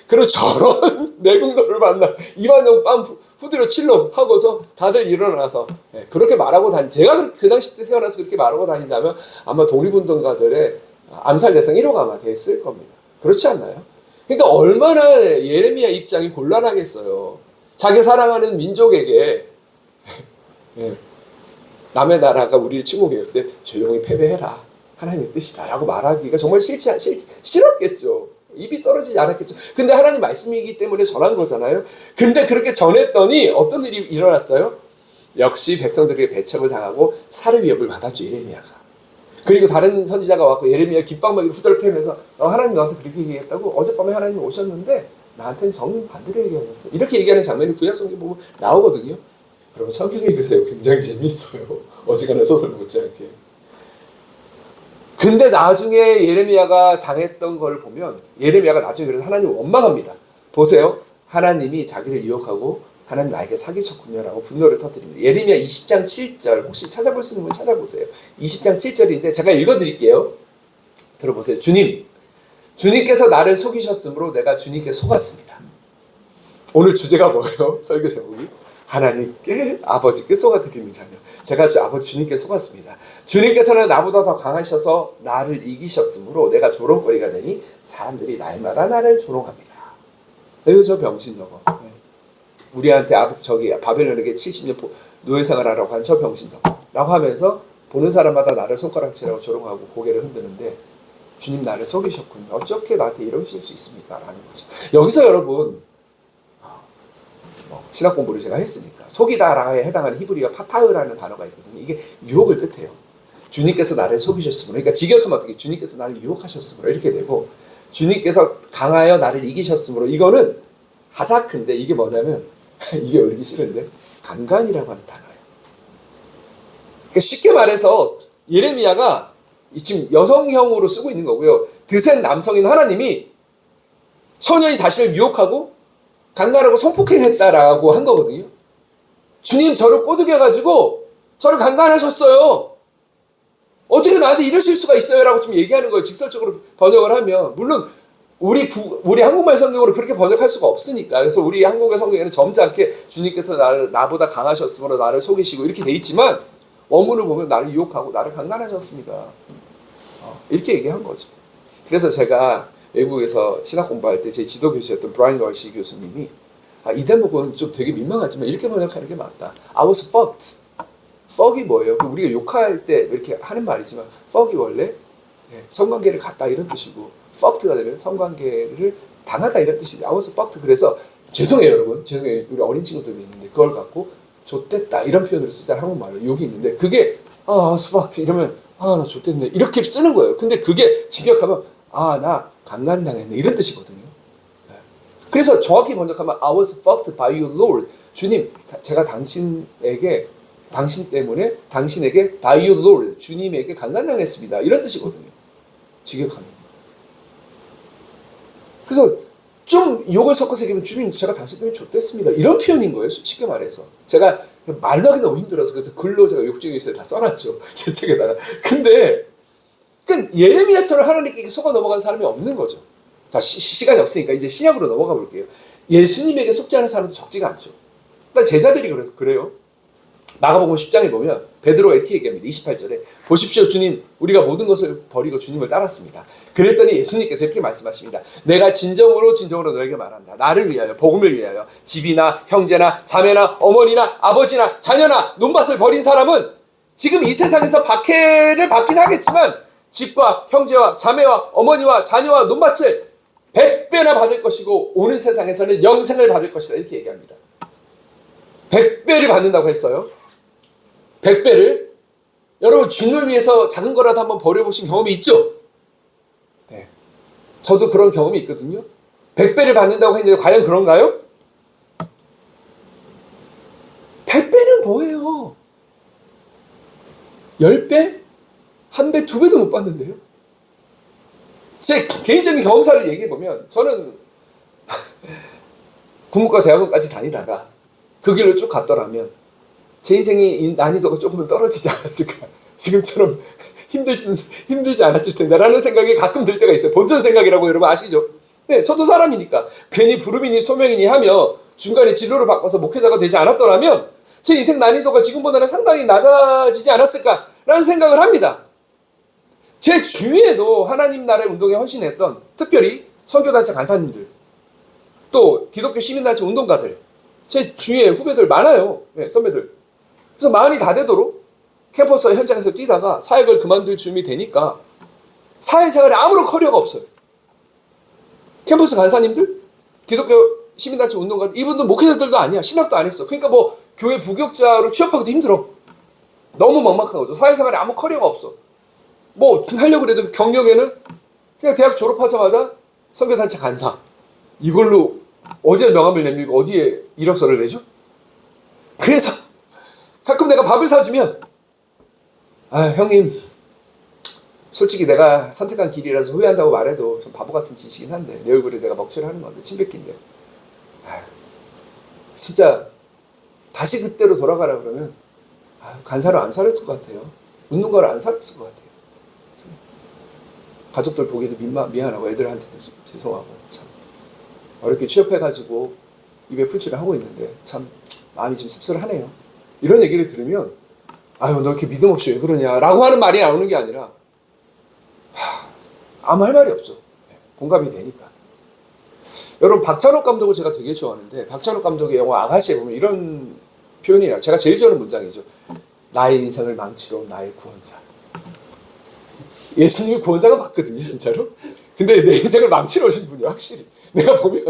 그리고 저런 내궁도를 만나 이완용 빰 후드려 칠놈 하고서 다들 일어나서 그렇게 말하고 제가 그 당시 때 태어나서 그렇게 말하고 다닌다면 아마 독립운동가들의 암살 대상 1호가 아마 됐을 겁니다. 그렇지 않나요? 그러니까 얼마나 예레미야 입장이 곤란하겠어요. 자기 사랑하는 민족에게 남의 나라가 우리를 침공했을 때 조용히 패배해라. 하나님의 뜻이다. 라고 말하기가 정말 싫었겠죠. 입이 떨어지지 않았겠죠. 근데 하나님 말씀이기 때문에 전한 거잖아요. 근데 그렇게 전했더니 어떤 일이 일어났어요? 역시 백성들에게 배척을 당하고 살해 위협을 받았죠. 예레미야가. 그리고 다른 선지자가 왔고 예레미야 깃방망이로 후덜 패면서 하나님 너한테 그렇게 얘기했다고? 어젯밤에 하나님이 오셨는데 나한테는 정반대로 얘기하셨어. 이렇게 얘기하는 장면이 구약성경에 보면 나오거든요. 여러분 성경 읽으세요. 굉장히 재밌어요. 어지간한 소설 못지않게. 근데 나중에 예레미야가 당했던 걸 보면 예레미야가 나중에 그래서 하나님을 원망합니다. 보세요. 하나님이 자기를 유혹하고 하나님 나에게 사기쳤군요 라고 분노를 터뜨립니다. 예레미야 20장 7절 혹시 찾아볼 수 있는 분 찾아보세요. 20장 7절인데 제가 읽어드릴게요. 들어보세요. 주님께서 나를 속이셨으므로 내가 주님께 속았습니다. 오늘 주제가 뭐예요? 설교 제목이? 하나님께 아버지께 속아드리는 자녀. 제가 아버지 주님께 속았습니다. 주님께서는 나보다 더 강하셔서 나를 이기셨으므로 내가 조롱거리가 되니 사람들이 날마다 나를 조롱합니다. 에휴 저 병신 저거. 우리한테 바벨론에게 70년 노예생활하라고 한 저 병신 저거 라고 하면서 보는 사람마다 나를 손가락질하고 조롱하고 고개를 흔드는데 주님 나를 속이셨군요. 어떻게 나한테 이러실 수 있습니까? 라는 거죠. 여기서 여러분 신학 공부를 제가 했으니까 속이다라에 해당하는 히브리어 파타흐라는 단어가 있거든요. 이게 유혹을 뜻해요. 주님께서 나를 속이셨으므로. 그러니까 직역하면 어떻게 주님께서 나를 유혹하셨으므로 이렇게 되고 주님께서 강하여 나를 이기셨으므로 이거는 하사크인데 이게 뭐냐면 이게 올리기 싫은데 강간이라고 하는 단어예요. 그러니까 쉽게 말해서 예레미야가 지금 여성형으로 쓰고 있는 거고요. 드센 남성인 하나님이 처녀인 자신을 유혹하고 강간하고 성폭행했다라고 한 거거든요. 주님 저를 꼬드겨가지고 저를 강간하셨어요. 어떻게 나한테 이러실 수가 있어요? 라고 지금 얘기하는 거예요. 직설적으로 번역을 하면. 물론 우리 한국말 성경으로 그렇게 번역할 수가 없으니까. 그래서 우리 한국의 성경에는 점잖게 주님께서 나보다 강하셨으므로 나를 속이시고 이렇게 돼 있지만 원문을 보면 나를 유혹하고 나를 강간하셨습니다. 이렇게 얘기한 거죠. 그래서 제가 외국에서 신학 공부할 때 제 지도 교수였던 브라이언 걸시 교수님이 이 대목은 좀 되게 민망하지만 이렇게 번역하는 게 맞다. I was fucked. fuck이 뭐예요? 우리가 욕할 때 이렇게 하는 말이지만 fuck이 원래 성관계를 갖다 이런 뜻이고 fucked가 되면 성관계를 당하다 이런 뜻인데 I was fucked. 그래서 죄송해요 여러분, 죄송해요. 우리 어린 친구들이 있는데 그걸 갖고 좆됐다 이런 표현으로 쓰잖아요. 한국말로 욕이 있는데 그게 I was fucked 이러면 나 좆됐네 이렇게 쓰는 거예요. 근데 그게 직역하면 나 강간당했네 이런 뜻이거든요. 그래서 정확히 번역하면 I was fucked by you Lord. 주님, 제가 당신 때문에 당신에게 by you Lord, 주님에게 강간당했습니다 이런 뜻이거든요. 직역하면. 그래서 좀 욕을 섞어서 얘기하면 주님 제가 당신 때문에 좆됐습니다 이런 표현인 거예요. 쉽게 말해서 제가 말로 하기 너무 힘들어서 그래서 글로 제가 욕쟁이 있어요 다 써놨죠 제 책에다가. 근데 예레미야처럼 하나님께 속아 넘어가는 사람이 없는 거죠. 자, 시간이 없으니까 이제 신약으로 넘어가 볼게요. 예수님에게 속지 않은 사람도 적지가 않죠. 일단 제자들이 그래요. 마가복음 10장에 보면 베드로가 이렇게 얘기합니다. 28절에 보십시오 주님, 우리가 모든 것을 버리고 주님을 따랐습니다. 그랬더니 예수님께서 이렇게 말씀하십니다. 내가 진정으로 너에게 말한다. 나를 위하여, 복음을 위하여 집이나 형제나 자매나 어머니나 아버지나 자녀나 논밭을 버린 사람은 지금 이 세상에서 박해를 받긴 하겠지만 집과 형제와 자매와 어머니와 자녀와 논밭을 100배나 받을 것이고 오는 세상에서는 영생을 받을 것이다 이렇게 얘기합니다. 100배를 받는다고 했어요. 100배를. 여러분 주님을 위해서 작은 거라도 한번 버려보신 경험이 있죠? 네. 저도 그런 경험이 있거든요. 100배를 받는다고 했는데 과연 그런가요? 100배는 뭐예요? 10배? 1배, 2배도 못 받는데요? 제 개인적인 경험사를 얘기해보면 저는 국문과 대학원까지 다니다가 그 길로 쭉 갔더라면 제 인생이 난이도가 조금은 떨어지지 않았을까. 지금처럼 힘들지 않았을 텐데 라는 생각이 가끔 들 때가 있어요. 본전 생각이라고 여러분 아시죠? 네, 저도 사람이니까 괜히 부름이니 소명이니 하며 중간에 진로를 바꿔서 목회자가 되지 않았더라면 제 인생 난이도가 지금보다는 상당히 낮아지지 않았을까라는 생각을 합니다. 제 주위에도 하나님 나라의 운동에 헌신했던 특별히 선교단체 간사님들 또 기독교 시민단체 운동가들 제 주위에 후배들 많아요. 네, 선배들. 그래서 마흔이 다 되도록 캠퍼스 현장에서 뛰다가 사역을 그만둘 즈음이 되니까 사회생활에 아무런 커리어가 없어요. 캠퍼스 간사님들, 기독교 시민단체 운동가들, 이분들 목회자들도 아니야. 신학도 안 했어. 그러니까 뭐 교회 부교육자로 취업하기도 힘들어. 너무 막막한 거죠. 사회생활에 아무 커리어가 없어. 뭐 하려고 해도 경력에는 그냥 대학 졸업하자마자 선교단체 간사 이걸로 어디에 명함을 내밀고 어디에 이력서를 내죠? 그래서 가끔 내가 밥을 사주면 형님 솔직히 내가 선택한 길이라서 후회한다고 말해도 좀 바보 같은 짓이긴 한데 내 얼굴에 내가 먹칠을 하는 건데 침뱉기인데 진짜 다시 그때로 돌아가라 그러면 간사로 안 살았을 것 같아요. 운동가로 안 살았을 것 같아요. 가족들 보기에도 미안하고 애들한테도 죄송하고 참 어렵게 취업해가지고 입에 풀칠을 하고 있는데 참 마음이 좀 씁쓸하네요. 이런 얘기를 들으면 너 이렇게 믿음 없이 왜 그러냐 라고 하는 말이 나오는 게 아니라 아무 할 말이 없죠. 공감이 되니까. 여러분 박찬욱 감독을 제가 되게 좋아하는데 박찬욱 감독의 영화 아가씨에 보면 이런 표현이 제가 제일 좋아하는 문장이죠. 나의 인생을 망치러 나의 구원자. 예수님이 구원자가 맞거든요 진짜로. 근데 내 인생을 망치러 오신 분이야 확실히. 내가 보면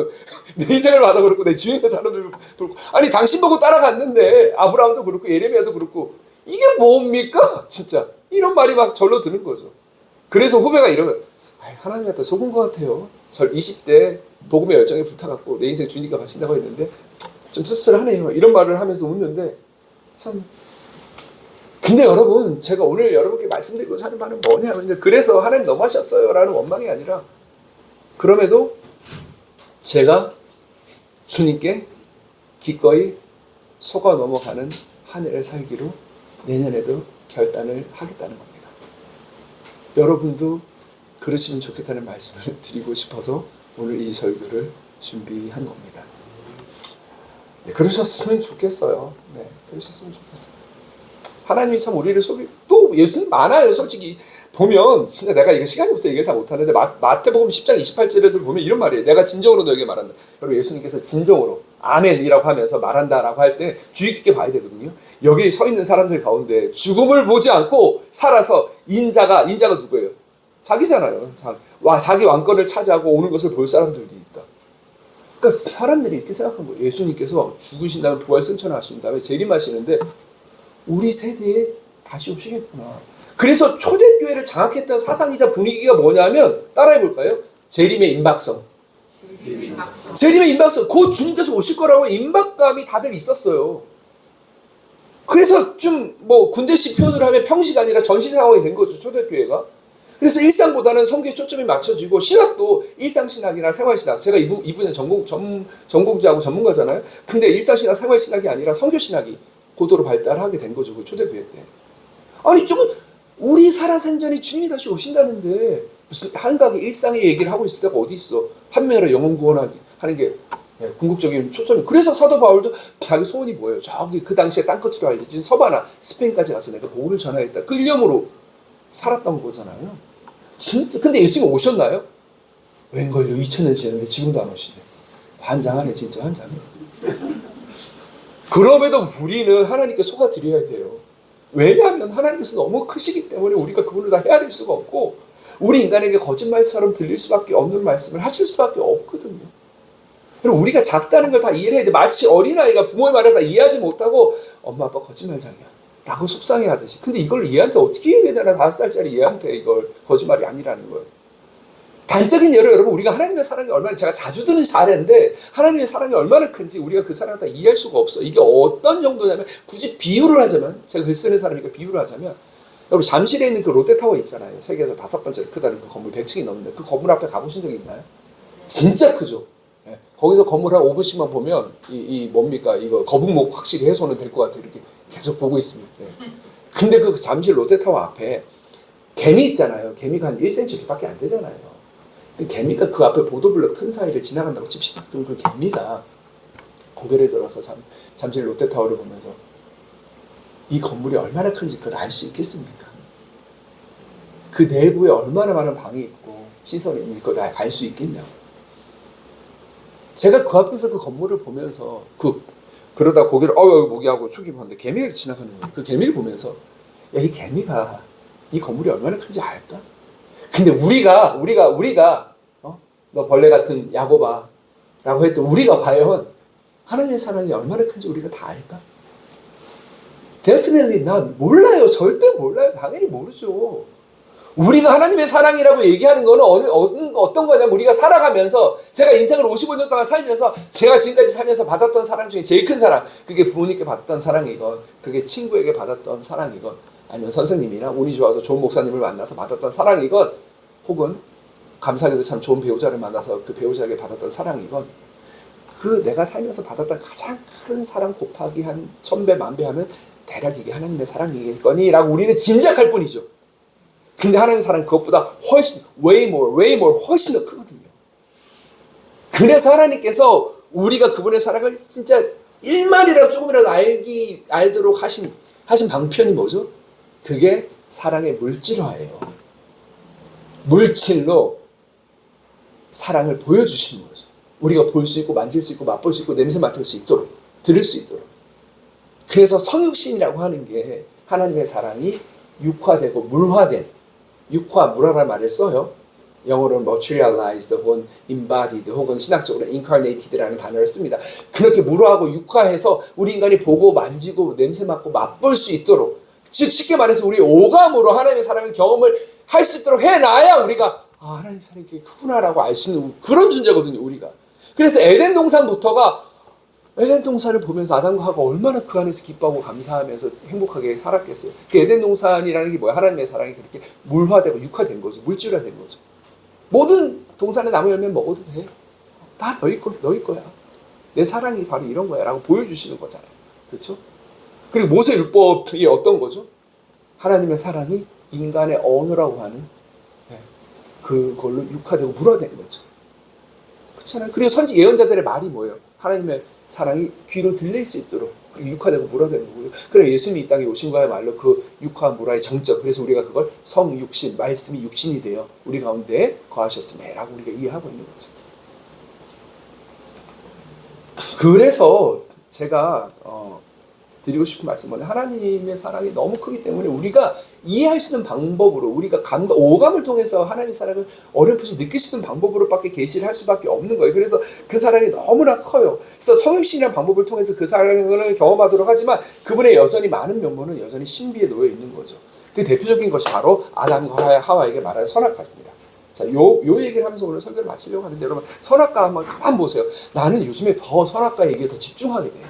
내 인생을 받아 그렇고 내 주위에 있는 사람들 그렇고 아니 당신 보고 따라갔는데 아브라함도 그렇고 예레미야도 그렇고 이게 뭡니까 진짜 이런 말이 막 절로 드는 거죠. 그래서 후배가 이러면 하나님한테 속은 것 같아요. 20대 복음의 열정에 불타갖고 내 인생 주니까 바친다고 했는데 좀 씁쓸하네요 이런 말을 하면서 웃는데 참. 근데 여러분 제가 오늘 여러분께 말씀드리고자 하는 말은 뭐냐면 그래서 하나님 너무하셨어요 라는 원망이 아니라 그럼에도 제가 주님께 기꺼이 속아 넘어가는 한 해를 살기로 내년에도 결단을 하겠다는 겁니다. 여러분도 그러시면 좋겠다는 말씀을 드리고 싶어서 오늘 이 설교를 준비한 겁니다. 네, 그러셨으면 좋겠어요. 네, 그러셨으면 좋겠어요. 하나님이 참 우리를 또 예수님 많아요. 솔직히 보면 진짜 내가 이거 시간이 없어 얘기를 다 못하는데 마태복음 10장 28절에도 보면 이런 말이에요. 내가 진정으로 너에게 말한다. 여러분 예수님께서 진정으로 아멘이라고 하면서 말한다라고 할 때 주의 깊게 봐야 되거든요. 여기 서 있는 사람들 가운데 죽음을 보지 않고 살아서 인자가 누구예요? 자기잖아요. 자기 왕권을 차지하고 오는 것을 볼 사람들이 있다. 그러니까 사람들이 이렇게 생각한 거예요. 예수님께서 죽으신 다음에 부활 승천하신 다음에 재림하시는데 우리 세대에 다시 오시겠구나. 그래서 초대교회를 장악했던 사상이자 분위기가 뭐냐면 따라해볼까요? 재림의 임박성. 재림의 임박성. 곧 주님께서 오실 거라고 임박감이 다들 있었어요. 그래서 좀 뭐 군대식 표현을 하면 평시가 아니라 전시 상황이 된 거죠. 초대교회가. 그래서 일상보다는 성경에 초점이 맞춰지고 신학도 일상신학이나 생활신학. 제가 이분은 전공자하고 전문가잖아요. 근데 일상신학, 생활신학이 아니라 성교신학이 고도로 발달하게 된 거죠. 그 초대교회 때. 아니 조금 우리 살아생전에 주님이 다시 오신다는데 무슨 한각의 일상의 얘기를 하고 있을 때가 어디 있어. 한 명이라 영혼 구원하기 하는 게 궁극적인 초점이. 그래서 사도 바울도 자기 소원이 뭐예요? 저기 그 당시에 땅끝으로 알려진 서바나 스페인까지 가서 내가 복음을 전하겠다. 그 일념으로 살았던 거잖아요. 진짜. 근데 예수님이 오셨나요? 웬걸요? 2000년 지났는데 지금도 안 오시네. 환장하네. 진짜 환장해. 그럼에도 우리는 하나님께 속아드려야 돼요. 왜냐하면 하나님께서 너무 크시기 때문에 우리가 그분을 다 헤아릴 수가 없고 우리 인간에게 거짓말처럼 들릴 수밖에 없는 말씀을 하실 수밖에 없거든요. 그리고 우리가 작다는 걸 다 이해를 해야 돼. 마치 어린아이가 부모의 말을 다 이해하지 못하고 엄마 아빠 거짓말장이야 라고 속상해하듯이. 근데 이걸 얘한테 어떻게 얘기해야 되나. 5살짜리 얘한테 이걸 거짓말이 아니라는 거예요. 단적인 예로 여러분 우리가 하나님의 사랑이 얼마나, 제가 자주 드는 사례인데 하나님의 사랑이 얼마나 큰지 우리가 그 사랑을 다 이해할 수가 없어. 이게 어떤 정도냐면 굳이 비유를 하자면, 제가 글 쓰는 사람이니까 비유를 하자면, 여러분 잠실에 있는 그 롯데타워 있잖아요. 세계에서 5번째로 크다는 그 건물 100층이 넘는데 그 건물 앞에 가보신 적 있나요? 진짜 크죠. 예. 거기서 건물 한 5분씩만 보면 뭡니까 이거 거북목 확실히 해소는 될 것 같아요. 이렇게 계속 보고 있습니다. 예. 근데 그 잠실 롯데타워 앞에 개미 있잖아요. 개미가 한 1cm밖에 안 되잖아요. 그 개미가 그 앞에 보도블럭 큰 사이를 지나간다고 칩시다. 그럼 그 개미가 고개를 들어서 잠실 롯데타워를 보면서 이 건물이 얼마나 큰지 그걸 알 수 있겠습니까? 그 내부에 얼마나 많은 방이 있고 시설이 있는지 그걸 다 알 수 있겠냐고. 제가 그 앞에서 그 건물을 보면서 그러다 고개를 목이 하고 숙이고 하는데 개미가 지나가는 거예요. 그 개미를 보면서 야, 이 개미가 이 건물이 얼마나 큰지 알까? 근데 우리가 너 벌레 같은 야곱아 라고 했던 우리가 과연 하나님의 사랑이 얼마나 큰지 우리가 다 알까? Definitely 난 몰라요. 절대 몰라요. 당연히 모르죠. 우리가 하나님의 사랑이라고 얘기하는 거는 어떤 거냐면 우리가 살아가면서, 제가 인생을 55년 동안 살면서 제가 지금까지 살면서 받았던 사랑 중에 제일 큰 사랑, 그게 부모님께 받았던 사랑이건, 그게 친구에게 받았던 사랑이건, 아니면 선생님이나 운이 좋아서 좋은 목사님을 만나서 받았던 사랑이건, 혹은 감사하게도 참 좋은 배우자를 만나서 그 배우자에게 받았던 사랑이건, 그 내가 살면서 받았던 가장 큰 사랑 곱하기 한 1000배, 10,000배 하면 대략 이게 하나님의 사랑이겠거니라고 우리는 짐작할 뿐이죠. 근데 하나님의 사랑은 그것보다 훨씬 way more 훨씬 더 크거든요. 그래서 하나님께서 우리가 그분의 사랑을 진짜 1만이라도 조금이라도 알도록 하신 방편이 뭐죠? 그게 사랑의 물질화예요. 물질로 사랑을 보여주시는 거죠. 우리가 볼 수 있고 만질 수 있고 맛볼 수 있고 냄새 맡을 수 있도록, 들을 수 있도록. 그래서 성육신이라고 하는 게 하나님의 사랑이 육화되고 물화된, 육화, 물화라는 말을 써요. 영어로는 materialized 혹은 embodied 혹은 신학적으로 incarnated라는 단어를 씁니다. 그렇게 물화하고 육화해서 우리 인간이 보고 만지고 냄새 맡고 맛볼 수 있도록, 즉 쉽게 말해서 우리 오감으로 하나님의 사랑의 경험을 할 수 있도록 해놔야 우리가 하나님의 사랑이 그렇게 크구나라고 알 수 있는 그런 존재거든요. 우리가. 그래서 에덴 동산부터가, 에덴 동산을 보면서 아담과 하와가 얼마나 그 안에서 기뻐하고 감사하면서 행복하게 살았겠어요. 그 에덴 동산이라는 게 뭐야? 하나님의 사랑이 그렇게 물화되고 육화된 거죠. 물질화된 거죠. 모든 동산의 나무 열매 먹어도 돼. 다 너희 거야. 내 사랑이 바로 이런 거야 라고 보여주시는 거잖아요. 그렇죠? 그리고 모세율법이 어떤 거죠? 하나님의 사랑이 인간의 언어라고 하는 그걸로 육화되고 물화되는 거죠. 그렇잖아요. 그리고 선지 예언자들의 말이 뭐예요? 하나님의 사랑이 귀로 들릴 수 있도록 그리고 육화되고 물화되는 거고요. 그래 예수님이 이 땅에 오신 거야말로 그 육화 물화의 정적. 그래서 우리가 그걸 성육신, 말씀이 육신이 되어 우리 가운데 거하셨음에 라고 우리가 이해하고 있는 거죠. 그래서 제가 드리고 싶은 말씀은 하나님의 사랑이 너무 크기 때문에 우리가 이해할 수 있는 방법으로 우리가 감과 오감을 통해서 하나님의 사랑을 어렴풋이 느낄 수 있는 방법으로밖에 계시를 할 수밖에 없는 거예요. 그래서 그 사랑이 너무나 커요. 그래서 성육신이라는 방법을 통해서 그 사랑을 경험하도록 하지만 그분의 여전히 많은 면모는 여전히 신비에 놓여 있는 거죠. 그 대표적인 것이 바로 아담과 하와에게 말하는 선악과입니다. 자, 요 얘기를 하면서 오늘 설교를 마치려고 하는데 여러분 선악과 한번 가만 보세요. 나는 요즘에 더 선악과 얘기에 더 집중하게 돼요.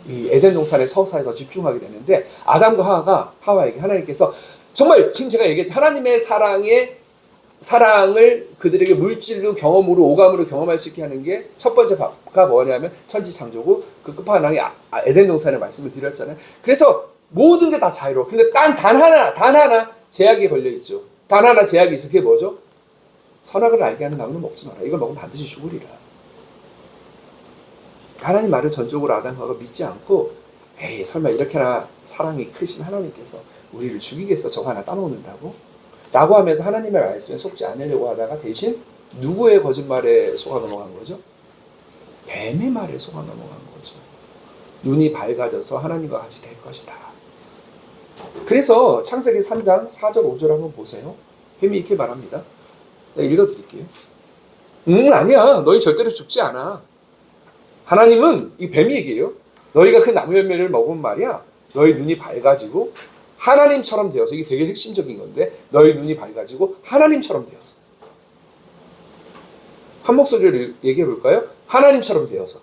이 에덴 동산의 서사에 더 집중하게 되는데 아담과 하와에게 하나님께서 정말 지금 제가 얘기했죠. 하나님의 사랑을 그들에게 물질로 경험으로 오감으로 경험할 수 있게 하는 게 첫 번째가 뭐냐면 천지창조고 그 끝판왕이 에덴 동산의 말씀을 드렸잖아요. 그래서 모든 게 다 자유로워. 근데 단 하나 제약이 걸려 있죠. 단 하나 제약이 있어. 그게 뭐죠? 선악을 알게 하는 나무는 먹지 마라. 이걸 먹으면 반드시 죽으리라. 하나님 말을 전적으로 아담과 하와가 믿지 않고 에이 설마 이렇게나 사랑이 크신 하나님께서 우리를 죽이겠어 저거 하나 따먹는다고? 라고 하면서 하나님의 말씀에 속지 않으려고 하다가 대신 누구의 거짓말에 속아 넘어간 거죠? 뱀의 말에 속아 넘어간 거죠. 눈이 밝아져서 하나님과 같이 될 것이다. 그래서 창세기 3장 4절 5절 한번 보세요. 뱀이 이렇게 말합니다. 내가 읽어드릴게요. 아니야. 너희 절대로 죽지 않아. 하나님은 이 뱀이 얘기해요. 너희가 그 나무 열매를 먹으면 말이야. 너희 눈이 밝아지고 하나님처럼 되어서 이게 되게 핵심적인 건데 너희 눈이 밝아지고 하나님처럼 되어서 한 목소리로 얘기해 볼까요? 하나님처럼 되어서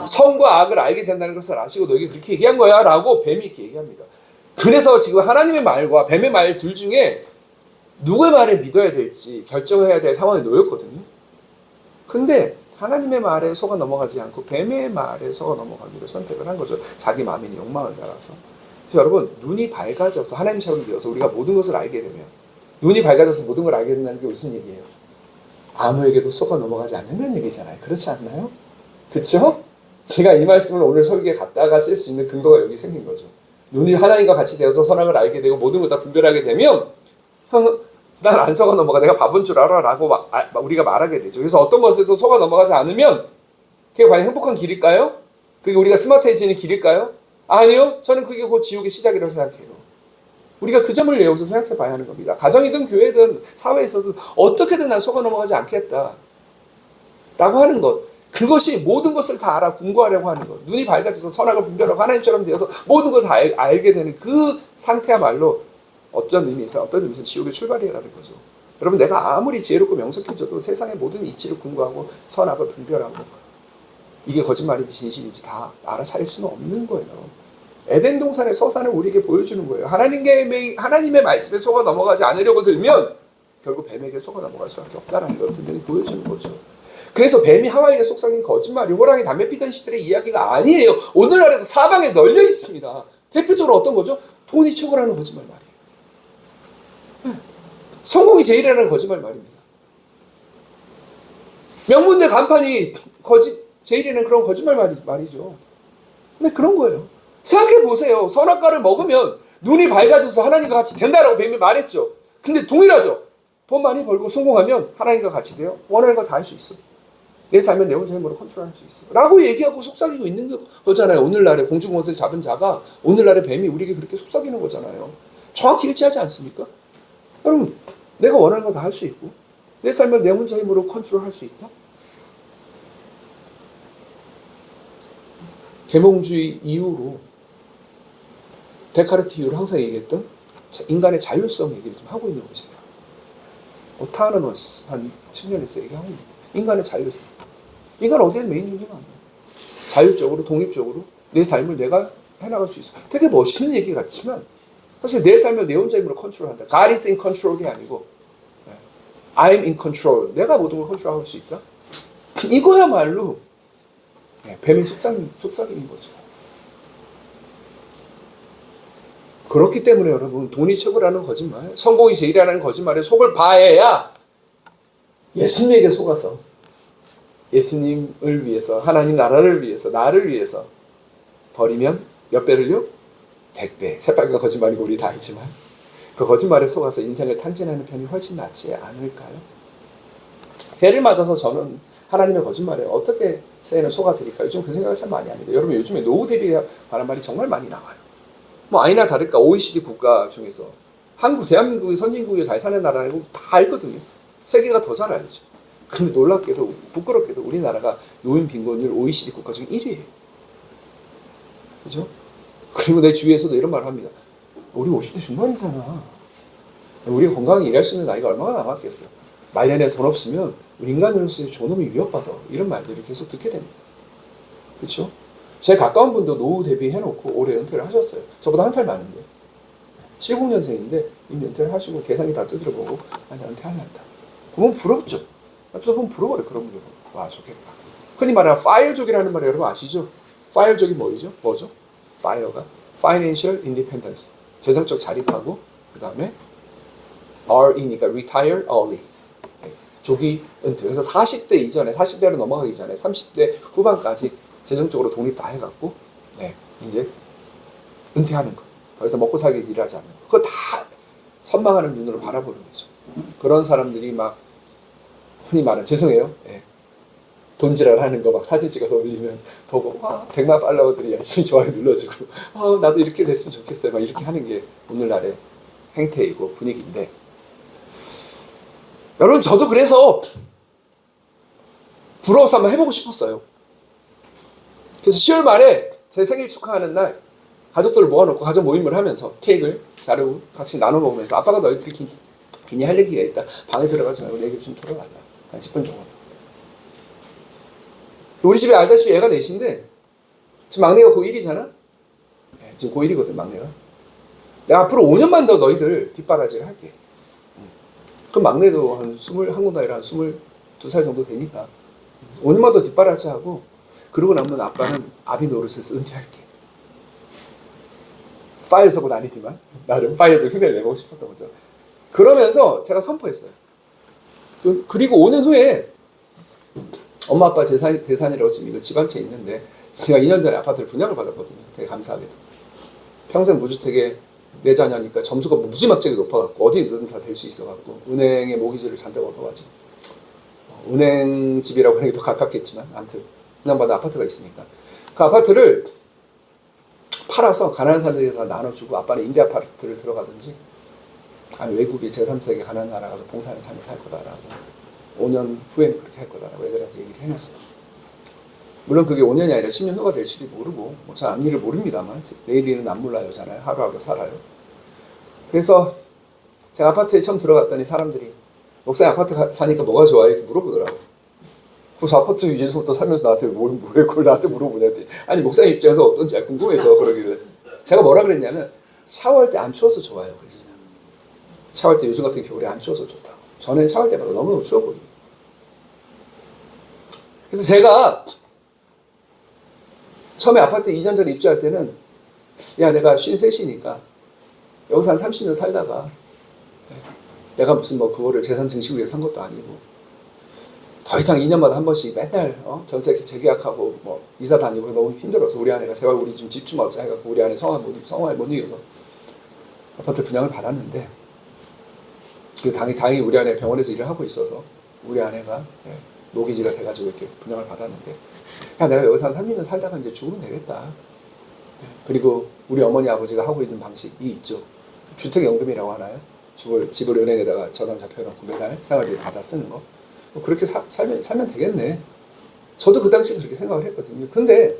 선과 악을 알게 된다는 것을 아시고 너에게 그렇게 얘기한 거야 라고 뱀이 이렇게 얘기합니다. 그래서 지금 하나님의 말과 뱀의 말 둘 중에 누구의 말을 믿어야 될지 결정해야 될 상황에 놓였거든요. 근데 하나님의 말에 속아 넘어가지 않고 뱀의 말에 속아 넘어가기로 선택을 한 거죠. 자기 마음의 욕망을 따라서. 그래서 여러분 눈이 밝아져서 하나님처럼 되어서 우리가 모든 것을 알게 되면 눈이 밝아져서 모든 걸 알게 된다는 게 무슨 얘기예요? 아무에게도 속아 넘어가지 않는다는 얘기잖아요. 그렇지 않나요? 그렇죠? 제가 이 말씀을 오늘 설교에 갖다가 쓸 수 있는 근거가 여기 생긴 거죠. 눈이 하나님과 같이 되어서 선악을 알게 되고 모든 걸 다 분별하게 되면 난 안 속아 넘어가. 내가 바본 줄 알아 라고 우리가 말하게 되죠. 그래서 어떤 것에도 속아 넘어가지 않으면 그게 과연 행복한 길일까요? 그게 우리가 스마트해지는 길일까요? 아니요. 저는 그게 곧 지옥의 시작이라고 생각해요. 우리가 그 점을 여기서 생각해 봐야 하는 겁니다. 가정이든 교회든 사회에서든 어떻게든 난 속아 넘어가지 않겠다 라고 하는 것. 그것이 모든 것을 다 알아 궁구하려고 하는 것. 눈이 밝아져서 선악을 분별하고 하나님처럼 되어서 모든 걸 다 알게 되는 그 상태야말로 어떤 의미에서 지옥의 출발이라는 거죠. 여러분 내가 아무리 지혜롭고 명석해져도 세상의 모든 이치를 궁구하고 선악을 분별하고 이게 거짓말인지 진실인지 다 알아차릴 수는 없는 거예요. 에덴 동산의 서사는 우리에게 보여주는 거예요. 하나님의 말씀에 속아 넘어가지 않으려고 들면 결국 뱀에게 속아 넘어갈 수밖에 없다는 걸 분명히 보여주는 거죠. 그래서 뱀이 하와에게 속삭인 거짓말이 호랑이 담배 피던 시절의 이야기가 아니에요. 오늘날에도 사방에 널려 있습니다. 대표적으로 어떤 거죠? 돈이 최고라는 거짓말 말이에요. 성공이 제일이라는 거짓말 말입니다. 명문대 간판이 제일이라는 그런 거짓말 말이죠. 근데 그런 거예요. 생각해 보세요. 선악과를 먹으면 눈이 밝아져서 하나님과 같이 된다라고 뱀이 말했죠. 근데 동일하죠. 돈 많이 벌고 성공하면 하나님과 같이 돼요. 원하는 거 다 할 수 있어. 내 삶을 내 혼자 힘으로 컨트롤할 수 있어. 라고 얘기하고 속삭이고 있는 거잖아요. 오늘날의 공중권세를 잡은 자가 오늘날의 뱀이 우리에게 그렇게 속삭이는 거잖아요. 정확히 일치하지 않습니까? 여러분 내가 원하는 거 다 할 수 있고 내 삶을 내 혼자 힘으로 컨트롤할 수 있다? 계몽주의 이후로 데카르트 이후로 항상 얘기했던 인간의 자율성 얘기를 좀 하고 있는 것이에요. 오타너머스한 측면에서 얘기하고 있는 거예요. 인간의 자율성. 인간 어디에 메인 존재가 아니에요. 자율적으로 독립적으로 내 삶을 내가 해나갈 수 있어. 되게 멋있는 얘기 같지만 사실 내 삶을 내 혼자 힘으로 컨트롤한다. God is in control이 아니고 I'm in control. 내가 모든 걸 컨트롤할 수 있다. 이거야말로 뱀의 속삭이는 거죠. 그렇기 때문에 여러분 돈이 최고라는 거짓말, 성공이 제일이라는 거짓말에 속을 봐야 예수님에게 속아서 예수님을 위해서 하나님 나라를 위해서 나를 위해서 버리면 몇 배를요? 100배. 새빨간 거짓말이고 우리 다 알지만 그 거짓말에 속아서 인생을 탕진하는 편이 훨씬 낫지 않을까요? 새를 맞아서 저는 하나님의 거짓말에 어떻게 새에는 속아드릴까? 요즘 그 생각을 참 많이 합니다. 여러분 요즘에 노후 대비에 관한 말이 정말 많이 나와요. 뭐 아니나 다를까 OECD 국가 중에서 한국, 대한민국이 선진국에 잘 사는 나라라는 거 다 알거든요. 세계가 더 잘 알죠. 근데 놀랍게도 부끄럽게도 우리나라가 노인 빈곤율 OECD 국가 중 1위예요. 그죠? 그리고 내 주위에서도 이런 말을 합니다. 우리 50대 중반이잖아. 우리가 건강하게 일할 수 있는 나이가 얼마나 남았겠어. 말년에 돈 없으면 우리 인간으로서의 존엄이 위협받아. 이런 말들을 계속 듣게 됩니다. 그렇죠? 제 가까운 분도 노후 대비해놓고 올해 은퇴를 하셨어요. 저보다 한 살 많은데. 70년생인데 이미 은퇴를 하시고 계산기 다 두드려보고 나 은퇴할란다. 보면 부럽죠? 옆에서 보면 부러워요. 그런 분들 보면. 와 좋겠다. 흔히 말하는 파이어족이라는 말 여러분 아시죠? 파이어족이 뭐죠? 파이어가 Financial Independence. 재정적 자립하고 그 다음에 RE니까 Retire Early. 조기 은퇴. 그래서 40대 이전에 40대로 넘어가기 전에 30대 후반까지 재정적으로 독립 다 해갖고 이제 은퇴하는 거. 더 이상 먹고 살기 위해서 일하지 않는 거. 그거 다 선망하는 눈으로 바라보는 거죠. 그런 사람들이 막 흔히 말하는 죄송해요. 돈지랄하는 거 막 사진 찍어서 올리면 보고 와 100만 팔로워들이 열심히 좋아요 눌러주고 나도 이렇게 됐으면 좋겠어요. 막 이렇게 하는 게 오늘날의 행태이고 분위기인데 여러분 저도 그래서 부러워서 한번 해보고 싶었어요. 그래서 10월 말에 제 생일 축하하는 날 가족들을 모아놓고 가족 모임을 하면서 케이크를 자르고 같이 나눠 먹으면서 아빠가 너희들이 괜히 할 얘기가 있다. 방에 들어가지 말고 내 얘기를 좀 들어달라. 한 10분 정도. 우리 집에 알다시피 애가 넷인데 지금 막내가 고1이잖아. 지금 고1이거든 막내가. 내가 앞으로 5년만 더 너희들 뒷바라지를 할게. 그럼 막내도 한 21 나이라 한 22살 정도 되니까 5년만 더 뒷바라지하고 그러고 나면 아빠는 아비 노릇에서 은퇴할게. 파이어족은 아니지만 나름 파이어족 흉내를 내보고 싶었던 거죠. 그러면서 제가 선포했어요. 그리고 5년 후에 엄마 아빠 재산이라고 지금 이거 집안채 있는데 제가 2년 전에 아파트를 분양을 받았거든요. 되게 감사하게도. 평생 무주택에 내 자녀니까 점수가 무지막지하게 높아갖고 어디든 다 될 수 있어갖고 은행에 모기지를 잔뜩 얻어가지고 은행 집이라고 하는 게 더 가깝겠지만 아무튼 분양받은 아파트가 있으니까 그 아파트를 팔아서 가난한 사람들이 다 나눠주고 아빠는 임대 아파트를 들어가든지 아니 외국에 제3세계 가난한 나라 가서 봉사하는 삶을 살 거다라고 5년 후에는 그렇게 할 거다라고 애들한테 얘기를 해놨어요. 물론 그게 5년이 아니라 10년 후가 될지도 모르고 전 앞일을 모릅니다만 내일 일은 안 몰라요잖아요. 하루하루 살아요. 그래서 제가 아파트에 처음 들어갔더니 사람들이 목사님 아파트 사니까 뭐가 좋아요? 이렇게 물어보더라고요. 그래서 아파트 예전부터 살면서 나한테 왜 그걸 나한테 물어보냐 했더니 아니 목사님 입장에서 어떤지 궁금해서 그러길래 제가 뭐라 그랬냐면 샤워할 때 안 추워서 좋아요 그랬어요. 샤워할 때 요즘 같은 겨울에 안 추워서 좋다고. 전에는 샤워할 때마다 너무너무 추웠거든요. 그래서 제가 처음에 아파트 2년 전에 입주할 때는 야 내가 53이니까 여기서 한 30년 살다가 내가 무슨 뭐 그거를 재산 증식을 위해 산 것도 아니고 더 이상 2년마다 한 번씩 맨날 전세 재계약하고 뭐 이사 다니고 너무 힘들어서 우리 아내가 제발 우리 좀 집 좀 얻자 해갖고 우리 아내 성화를 못 이겨서 아파트 분양을 받았는데 다행히 우리 아내 병원에서 일을 하고 있어서 우리 아내가 모기지가 돼가지고 이렇게 분양을 받았는데 야 내가 여기서 한 30년 살다가 이제 죽으면 되겠다. 그리고 우리 어머니 아버지가 하고 있는 방식이 있죠. 주택연금이라고 하나요? 집을 은행에다가 저당 잡혀놓고 매달 생활비 받아 쓰는 거. 뭐 그렇게 살면 되겠네. 저도 그 당시 그렇게 생각을 했거든요. 근데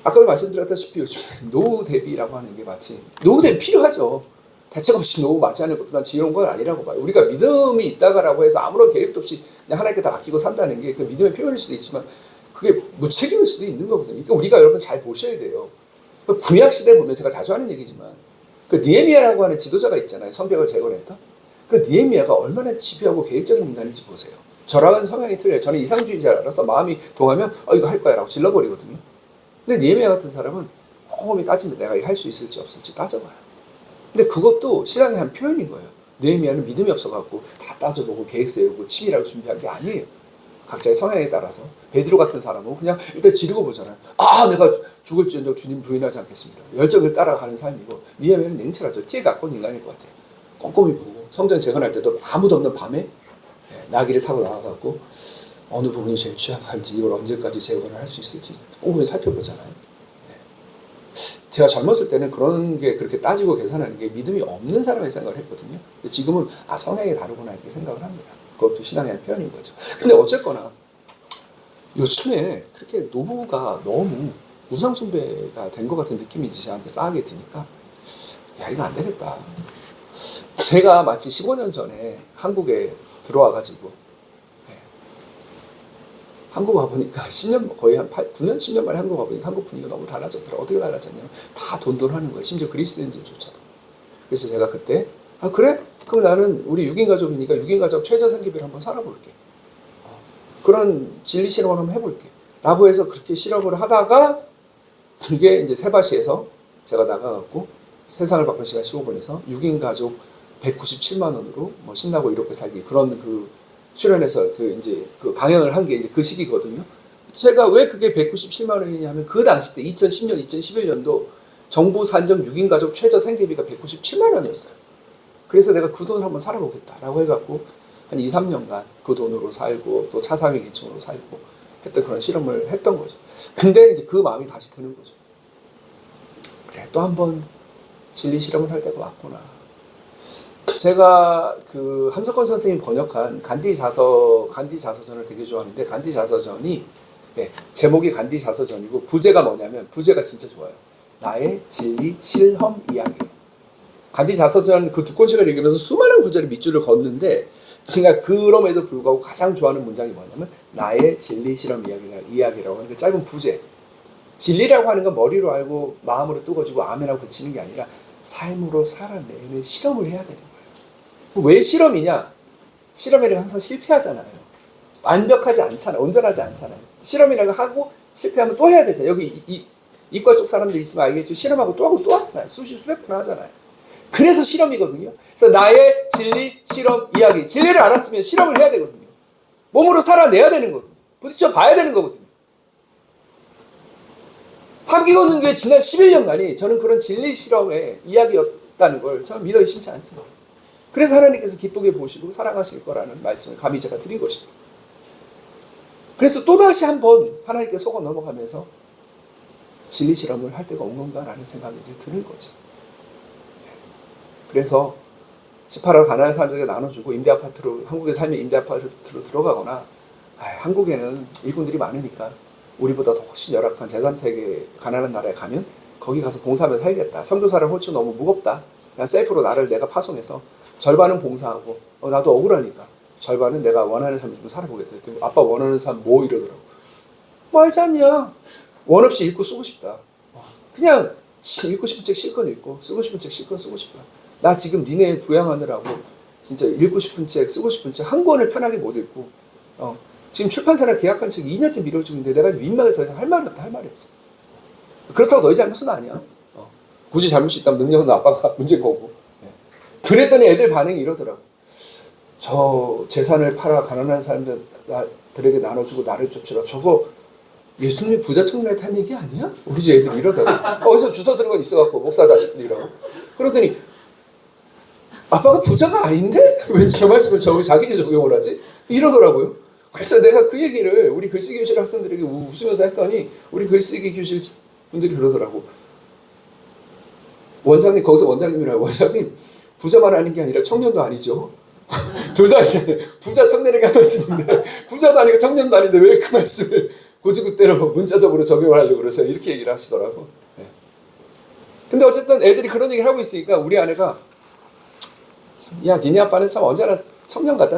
아까도 말씀드렸다시피 요즘 노후 대비라고 하는 게 마치 노후 대비 필요하죠. 대책 없이 노후 맞지 않을 것도 난 지혜로운 건 아니라고 봐요. 우리가 믿음이 있다가라고 해서 아무런 계획도 없이 그냥 하나님께 다 맡기고 산다는 게 그 믿음의 표현일 수도 있지만 그게 무책임일 수도 있는 거거든요. 그러니까 우리가 여러분 잘 보셔야 돼요. 구약 시대 보면 제가 자주 하는 얘기지만 그 느헤미야라고 하는 지도자가 있잖아요. 성벽을 재건했다. 그 느헤미야가 얼마나 집요하고 계획적인 인간인지 보세요. 저랑은 성향이 틀려요. 저는 이상주의자라서 마음이 동하면 이거 할 거야 라고 질러버리거든요. 근데 느헤미야 같은 사람은 꼼꼼히 따지면 내가 이거 할 수 있을지 없을지 따져봐요. 근데 그것도 신앙의 한 표현인 거예요. 느헤미야는 믿음이 없어갖고 다 따져보고 계획 세우고 치밀하게 준비한 게 아니에요. 각자의 성향에 따라서. 베드로 같은 사람은 그냥 일단 지르고 보잖아요. 내가 죽을지언정 주님 부인하지 않겠습니다. 열정을 따라가는 삶이고 느헤미야는 냉철하죠. 티에 가까운 인간일 것 같아요. 꼼꼼히 보고 성전 재건할 때도 아무도 없는 밤에 나귀를 타고 나와갖고 어느 부분이 제일 취약한지 이걸 언제까지 제거를 할 수 있을지 꼼꼼히 살펴보잖아요. 제가 젊었을 때는 그런 게 그렇게 따지고 계산하는 게 믿음이 없는 사람의 생각을 했거든요. 근데 지금은 성향이 다르구나 이렇게 생각을 합니다. 그것도 신앙의 한 표현인 거죠. 근데 어쨌거나 요즘에 그렇게 노후가 너무 우상숭배가 된 것 같은 느낌이 저한테 싸하게 드니까 야 이거 안 되겠다. 제가 마치 15년 전에 한국에 들어와가지고 한국 와보니까 10년 거의 한 9년 10년 만에 한국 와보니까 한국 분위기가 너무 달라졌더라. 어떻게 달라졌냐면 다 돈돈 하는 거예요. 심지어 그리스도인들조차도. 그래서 제가 그때 그래? 그럼 나는 우리 6인 가족이니까 6인 가족 최저 생계비를 한번 살아볼게. 그런 진리 실험을 한번 해볼게. 라고 해서 그렇게 실험을 하다가 그게 이제 세바시에서 제가 나가갖고 세상을 바꾼 시간 15분에서 6인 가족 197만 원으로 뭐 신나고 이렇게 살기 그런 그 출연해서 이제 그 강연을 한 게 이제 그 시기거든요. 제가 왜 그게 197만 원이냐면 그 당시 때 2010년, 2011년도 정부 산정 6인 가족 최저 생계비가 197만 원이었어요. 그래서 내가 그 돈을 한번 살아보겠다라고 해갖고 한 2, 3년간 그 돈으로 살고 또 차상위 계층으로 살고 했던 그런 실험을 했던 거죠. 근데 이제 그 마음이 다시 드는 거죠. 그래, 또 한 번 진리 실험을 할 때가 왔구나. 제가 그 함석헌 선생님이 번역한 간디 자서전을 되게 좋아하는데 간디 자서전이 제목이 간디 자서전이고 부제가 뭐냐면 부제가 진짜 좋아요. 나의 진리 실험 이야기예요. 간디 자서전 그 두 권책을 읽으면서 수많은 구절의 밑줄을 걷는데 제가 그럼에도 불구하고 가장 좋아하는 문장이 뭐냐면 나의 진리 실험 이야기라고 하는 그 짧은 부제. 진리라고 하는 건 머리로 알고 마음으로 뜨거지고 아멘하고 그치는 게 아니라 삶으로 살아내는 실험을 해야 되는 거예요. 왜 실험이냐? 실험이라는 항상 실패하잖아요. 완벽하지 않잖아요. 온전하지 않잖아요. 실험이라고 하고 실패하면 또 해야 되잖아요. 여기 이과 쪽 사람들 있으면 알겠지만 실험하고 또 하고 또 하잖아요. 수백 번 하잖아요. 그래서 실험이거든요. 그래서 나의 진리, 실험, 이야기. 진리를 알았으면 실험을 해야 되거든요. 몸으로 살아내야 되는 거거든요. 부딪혀 봐야 되는 거거든요. 함기고는 지난 11년간이 저는 그런 진리 실험의 이야기였다는 걸 저는 믿어 의심치 않습니다. 그래서 하나님께서 기쁘게 보시고 사랑하실 거라는 말씀을 감히 제가 드린 것입니다. 그래서 또다시 한번 하나님께 속아 넘어가면서 진리 실험을 할 때가 온 건가라는 생각이 이제 드는 거죠. 그래서 집 팔아 가난한 사람들에게 나눠주고 임대아파트로 한국에 살면 임대아파트로 들어가거나 한국에는 일꾼들이 많으니까 우리보다 더 훨씬 열악한 제3세계 가난한 나라에 가면 거기 가서 봉사하며 살겠다. 선교사를 홀수 너무 무겁다. 그냥 셀프로 나를 내가 파송해서 절반은 봉사하고 나도 억울하니까 절반은 내가 원하는 삶을 좀 살아보겠다. 했더니 아빠 원하는 삶 뭐 이러더라고. 말지 않냐. 원 없이 읽고 쓰고 싶다. 그냥 읽고 싶은 책 실컷 읽고 쓰고 싶은 책 실컷 쓰고 싶다. 나 지금 니네 부양하느라고 진짜 읽고 싶은 책 쓰고 싶은 책 한 권을 편하게 못 읽고 지금 출판사랑 계약한 책이 2년째 미뤄지고 있는데 내가 민망해서 더 이상 할 말이 없다. 할 말이 없어. 그렇다고 너희 잘못은 아니야. 굳이 잘못이 있다면 능력은 아빠가 문제인 거고. 그랬더니 애들 반응이 이러더라고. 저 재산을 팔아 가난한 사람들에게 나눠주고 나를 쫓으라. 저거 예수님이 부자 청년한테 한 얘기 아니야? 우리 집 애들이 이러더라고. 어디서 주워 들은 건 있어갖고 목사 자식들이라고. 그러더니 아빠가 부자가 아닌데? 왜 저 말씀을 자기에게 적용을 하지? 이러더라고요. 그래서 내가 그 얘기를 우리 글쓰기 교실 학생들에게 웃으면서 했더니 우리 글쓰기 교실 분들이 그러더라고. 원장님, 거기서 원장님이라고. 원장님, 부자만 아닌 게 아니라 청년도 아니죠. 둘 다 이제 부자 청년에게 한 말씀인데 부자도 아니고 청년도 아닌데 왜 그 말씀을 고지굿대로 문자적으로 적용을 하려고 그래서 이렇게 얘기를 하시더라고. 근데 어쨌든 애들이 그런 얘기를 하고 있으니까 우리 아내가 야, 니네 아빠는 참 언제나 청년 같다.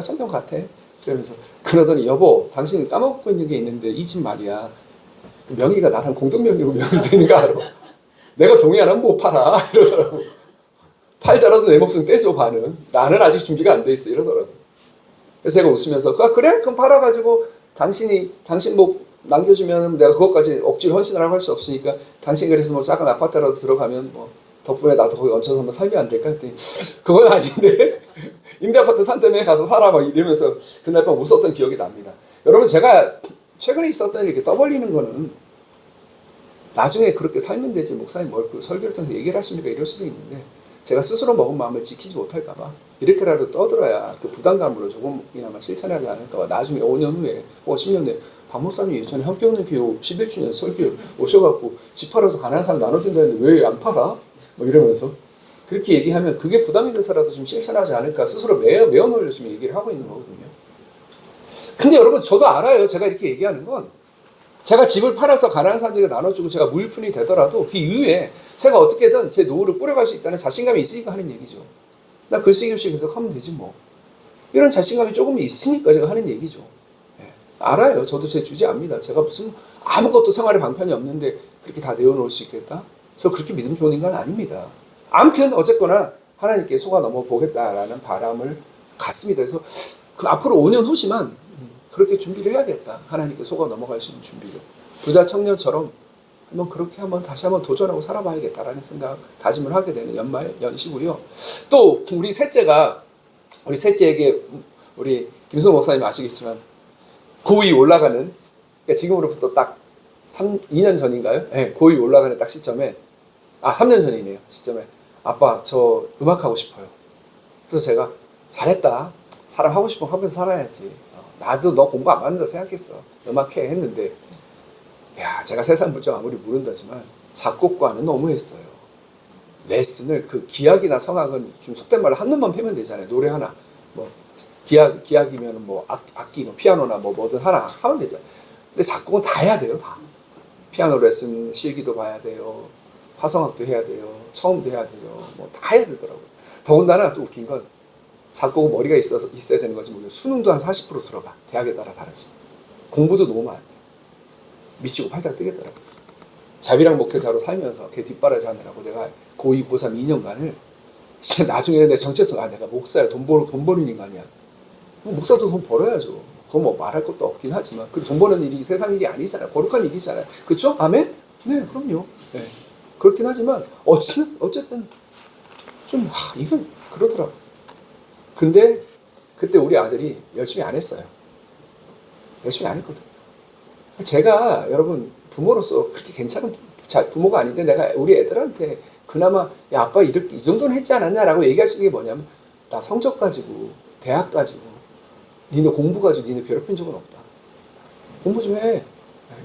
그러면서 그러더니 여보, 당신이 까먹고 있는 게 있는데 이 집 말이야. 그 명의가 나랑 공동명의로 명의되는 거 알아? 내가 동의 안 하면 못 팔아. 이러더라고. 팔더라도 내 목숨 떼줘, 반은. 나는 아직 준비가 안 돼 있어. 이러더라고. 그래서 제가 웃으면서 그래? 그럼 팔아가지고 당신 뭐 남겨주면 내가 그것까지 억지로 헌신하라고 할 수 없으니까 당신 그래서 뭐 작은 아파트라도 들어가면 뭐 덕분에 나도 거기 얹혀서 한번 살면 안 될까? 했더니 그건 아닌데 임대아파트 산다며 가서 살아 막 이러면서 그날 밤 웃었던 기억이 납니다. 여러분 제가 최근에 있었던 이렇게 떠벌리는 거는 나중에 그렇게 살면 되지 목사님 뭘 그 설교를 통해서 얘기를 하십니까? 이럴 수도 있는데 제가 스스로 먹은 마음을 지키지 못할까봐 이렇게라도 떠들어야 그 부담감으로 조금이나마 실천하지 않을까봐 나중에 5년 후에 10년 후에 박 목사님 예전에 함께 오는 교육 11주년 설교 오셔갖고 집 팔아서 가난한 사람 나눠준다는데 왜 안 팔아? 뭐 이러면서 그렇게 얘기하면 그게 부담이 돼서라도 좀 실천하지 않을까 스스로 매어 놓으려 지금 얘기를 하고 있는 거거든요. 근데 여러분 저도 알아요. 제가 이렇게 얘기하는 건 제가 집을 팔아서 가난한 사람들에게 나눠주고 제가 무일푼이 되더라도 그 이후에 제가 어떻게든 제 노후를 꾸려갈 수 있다는 자신감이 있으니까 하는 얘기죠. 나 글쓰기 교실 계속 하면 되지 뭐. 이런 자신감이 조금 있으니까 제가 하는 얘기죠. 예. 알아요. 저도 제 주제 압니다. 제가 무슨 아무것도 생활에 방편이 없는데 그렇게 다 내어놓을 수 있겠다? 저 그렇게 믿음 좋은 인간 아닙니다. 아무튼 어쨌거나 하나님께 속아 넘어보겠다라는 바람을 갖습니다. 그래서 그 앞으로 5년 후지만 그렇게 준비를 해야겠다. 하나님께 속아 넘어갈 수 있는 준비를. 부자 청년처럼 한번 다시 한번 도전하고 살아봐야겠다라는 생각, 다짐을 하게 되는 연시고요. 또 우리 셋째에게 우리 김성 목사님 아시겠지만 고2 올라가는 그러니까 지금으로부터 딱 2년 전인가요? 네, 고2 올라가는 딱 시점에 3년 전이네요. 시점에 아빠 저 음악하고 싶어요. 그래서 제가 잘했다. 사람 하고 싶으면 하면서 살아야지. 나도 너 공부 안 받는다 생각했어. 음악해 했는데 야 제가 세상 물정 아무리 모른다지만 작곡과는 너무했어요. 레슨을 그 기악이나 성악은 좀 속된 말로 한 놈만 패면 되잖아요. 노래 하나 뭐 기악이면 뭐 악기 뭐 피아노나 뭐든 하나 하면 되잖아요. 근데 작곡은 다 해야 돼요. 다 피아노 레슨 실기도 봐야 돼요. 화성학도 해야 돼요. 처음도 해야 돼요. 뭐 다 해야 되더라고요. 더군다나 또 웃긴 건 작곡은 머리가 있어야 되는 거지 모르겠어요. 수능도 한 40% 들어가. 대학에 따라 다르지. 공부도 너무 안 돼. 미치고 팔짝 뜨겠더라고요. 자비랑 목회자로 살면서 걔 뒷바라지 하느라고 내가 고2, 고3 2년간을 진짜 나중에는 내 정체성 내가 목사야. 돈 버는 인간이야. 목사도 돈 벌어야죠. 그건 뭐 말할 것도 없긴 하지만 그리고 돈 버는 일이 세상 일이 아니잖아요. 거룩한 일이잖아요. 그렇죠? 아멘? 네, 그럼요. 네. 그렇긴 하지만 어쨌든 좀 이건 그러더라고. 근데 그때 우리 아들이 열심히 안 했어요. 열심히 안 했거든. 제가 여러분 부모로서 그렇게 괜찮은 부모가 아닌데 내가 우리 애들한테 그나마 야 아빠 이 정도는 했지 않았냐라고 얘기할 수 있는 게 뭐냐면 나 성적 가지고 대학 가지고 니네 공부 가지고 니네 괴롭힌 적은 없다. 공부 좀 해.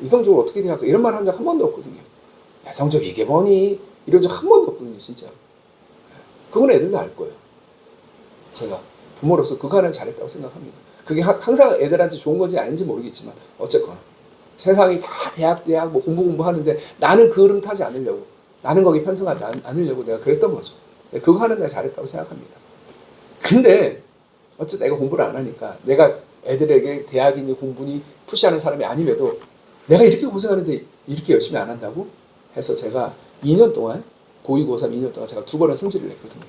이성적으로 어떻게 대학 이런 말 한 적 한 번도 없거든요. 야 성적 이게 뭐니? 이런 적 한 번도 없거든요. 진짜. 그건 애들도 알 거예요. 제가 부모로서 그거 하나는 잘했다고 생각합니다. 그게 항상 애들한테 좋은 건지 아닌지 모르겠지만 어쨌거나 세상이 다 대학 뭐 공부하는데 나는 그 흐름 타지 않으려고 나는 거기 편승하지 않으려고 내가 그랬던 거죠. 그거 하는 내가 잘했다고 생각합니다. 근데 어쨌든 내가 공부를 안 하니까 내가 애들에게 대학이니 공부니 푸시하는 사람이 아님에도 내가 이렇게 고생하는데 이렇게 열심히 안 한다고 해서 제가 2년 동안 고2, 고3 2년 동안 제가 2번을 승진을 했거든요.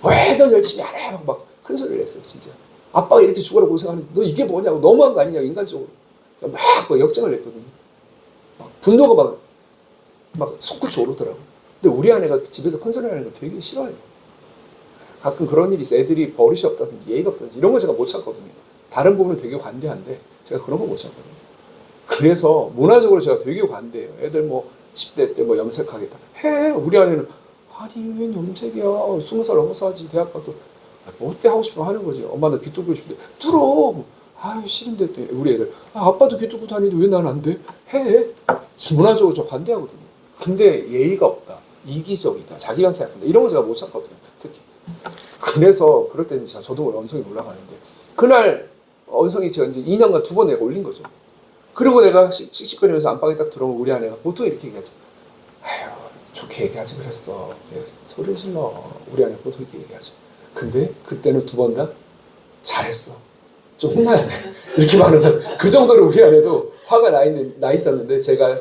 왜 너 열심히 안 해? 막 큰 소리를 했어요. 진짜. 아빠가 이렇게 죽어라 고생하는데 너 이게 뭐냐고 너무한 거 아니냐고 인간적으로 막 역정을 냈거든요. 막 분노가 막 솟구쳐 오르더라고. 근데 우리 아내가 집에서 큰 소리 하는 걸 되게 싫어해요. 가끔 그런 일이 있어요. 애들이 버릇이 없다든지 예의가 없다든지 이런 거 제가 못 참거든요. 다른 부분은 되게 관대한데 제가 그런 거 못 참거든요. 그래서 문화적으로 제가 되게 관대해요. 애들 뭐 10대 때 뭐 염색하겠다. 해. 우리 아내는 아니 웬 염색이야. 20살 넘어서 하지. 대학 가서 뭐 어때 하고 싶으면 하는 거지. 엄마 나 귀 뚫고 싶은데 뚫어. 아유 싫은데 또 우리 애들 아빠도 귀 뚫고 다니는데 왜 난 안 돼? 해. 문화적으로 저 관대하거든요. 근데 예의가 없다. 이기적이다. 자기만 생각한다. 이런 거 제가 못 참거든요. 특히. 그래서 그럴 때는 진짜 저도 언성이 올라가는데 그날 언성이 제가 이제 2년간 2번 내가 올린 거죠. 그리고 내가 씩씩거리면서 안방에 딱 들어오면 우리 아내가 보통 이렇게 얘기하죠. 아휴 좋게 얘기하지 그랬어. 소리를 질러. 우리 아내 보통 이렇게 얘기하죠. 근데 그때는 2번 다 잘했어. 좀 혼나야 돼. 이렇게 말하면 그 정도로 우리 아내도 화가 나 있었는데 제가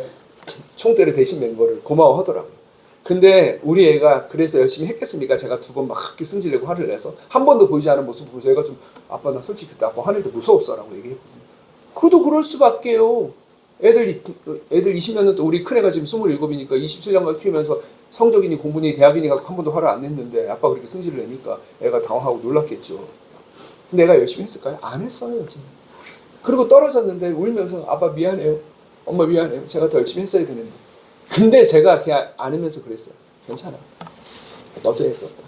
총대를 대신 낸 거를 고마워하더라고요. 근데 우리 애가 그래서 열심히 했겠습니까? 제가 2번 막 이렇게 승질내고 화를 내서 한 번도 보이지 않은 모습 보면서 애가 좀 아빠 나 솔직히 그때 아빠 화낼 때 무서웠어라고 얘기했거든요. 그도 그럴 수밖에요. 애들 20년 또 우리 큰애가 지금 27이니까 27년간 키우면서 성적이니 공부니 대학이니 갖고 한 번도 화를 안 냈는데 아빠가 그렇게 승질을 내니까 애가 당황하고 놀랐겠죠. 근데 애가 열심히 했을까요? 안 했어요. 그리고 떨어졌는데 울면서 아빠 미안해요. 엄마 미안해요. 제가 더 열심히 했어야 되는데. 근데 제가 그냥 안으면서 그랬어요. 괜찮아. 너도 했었다.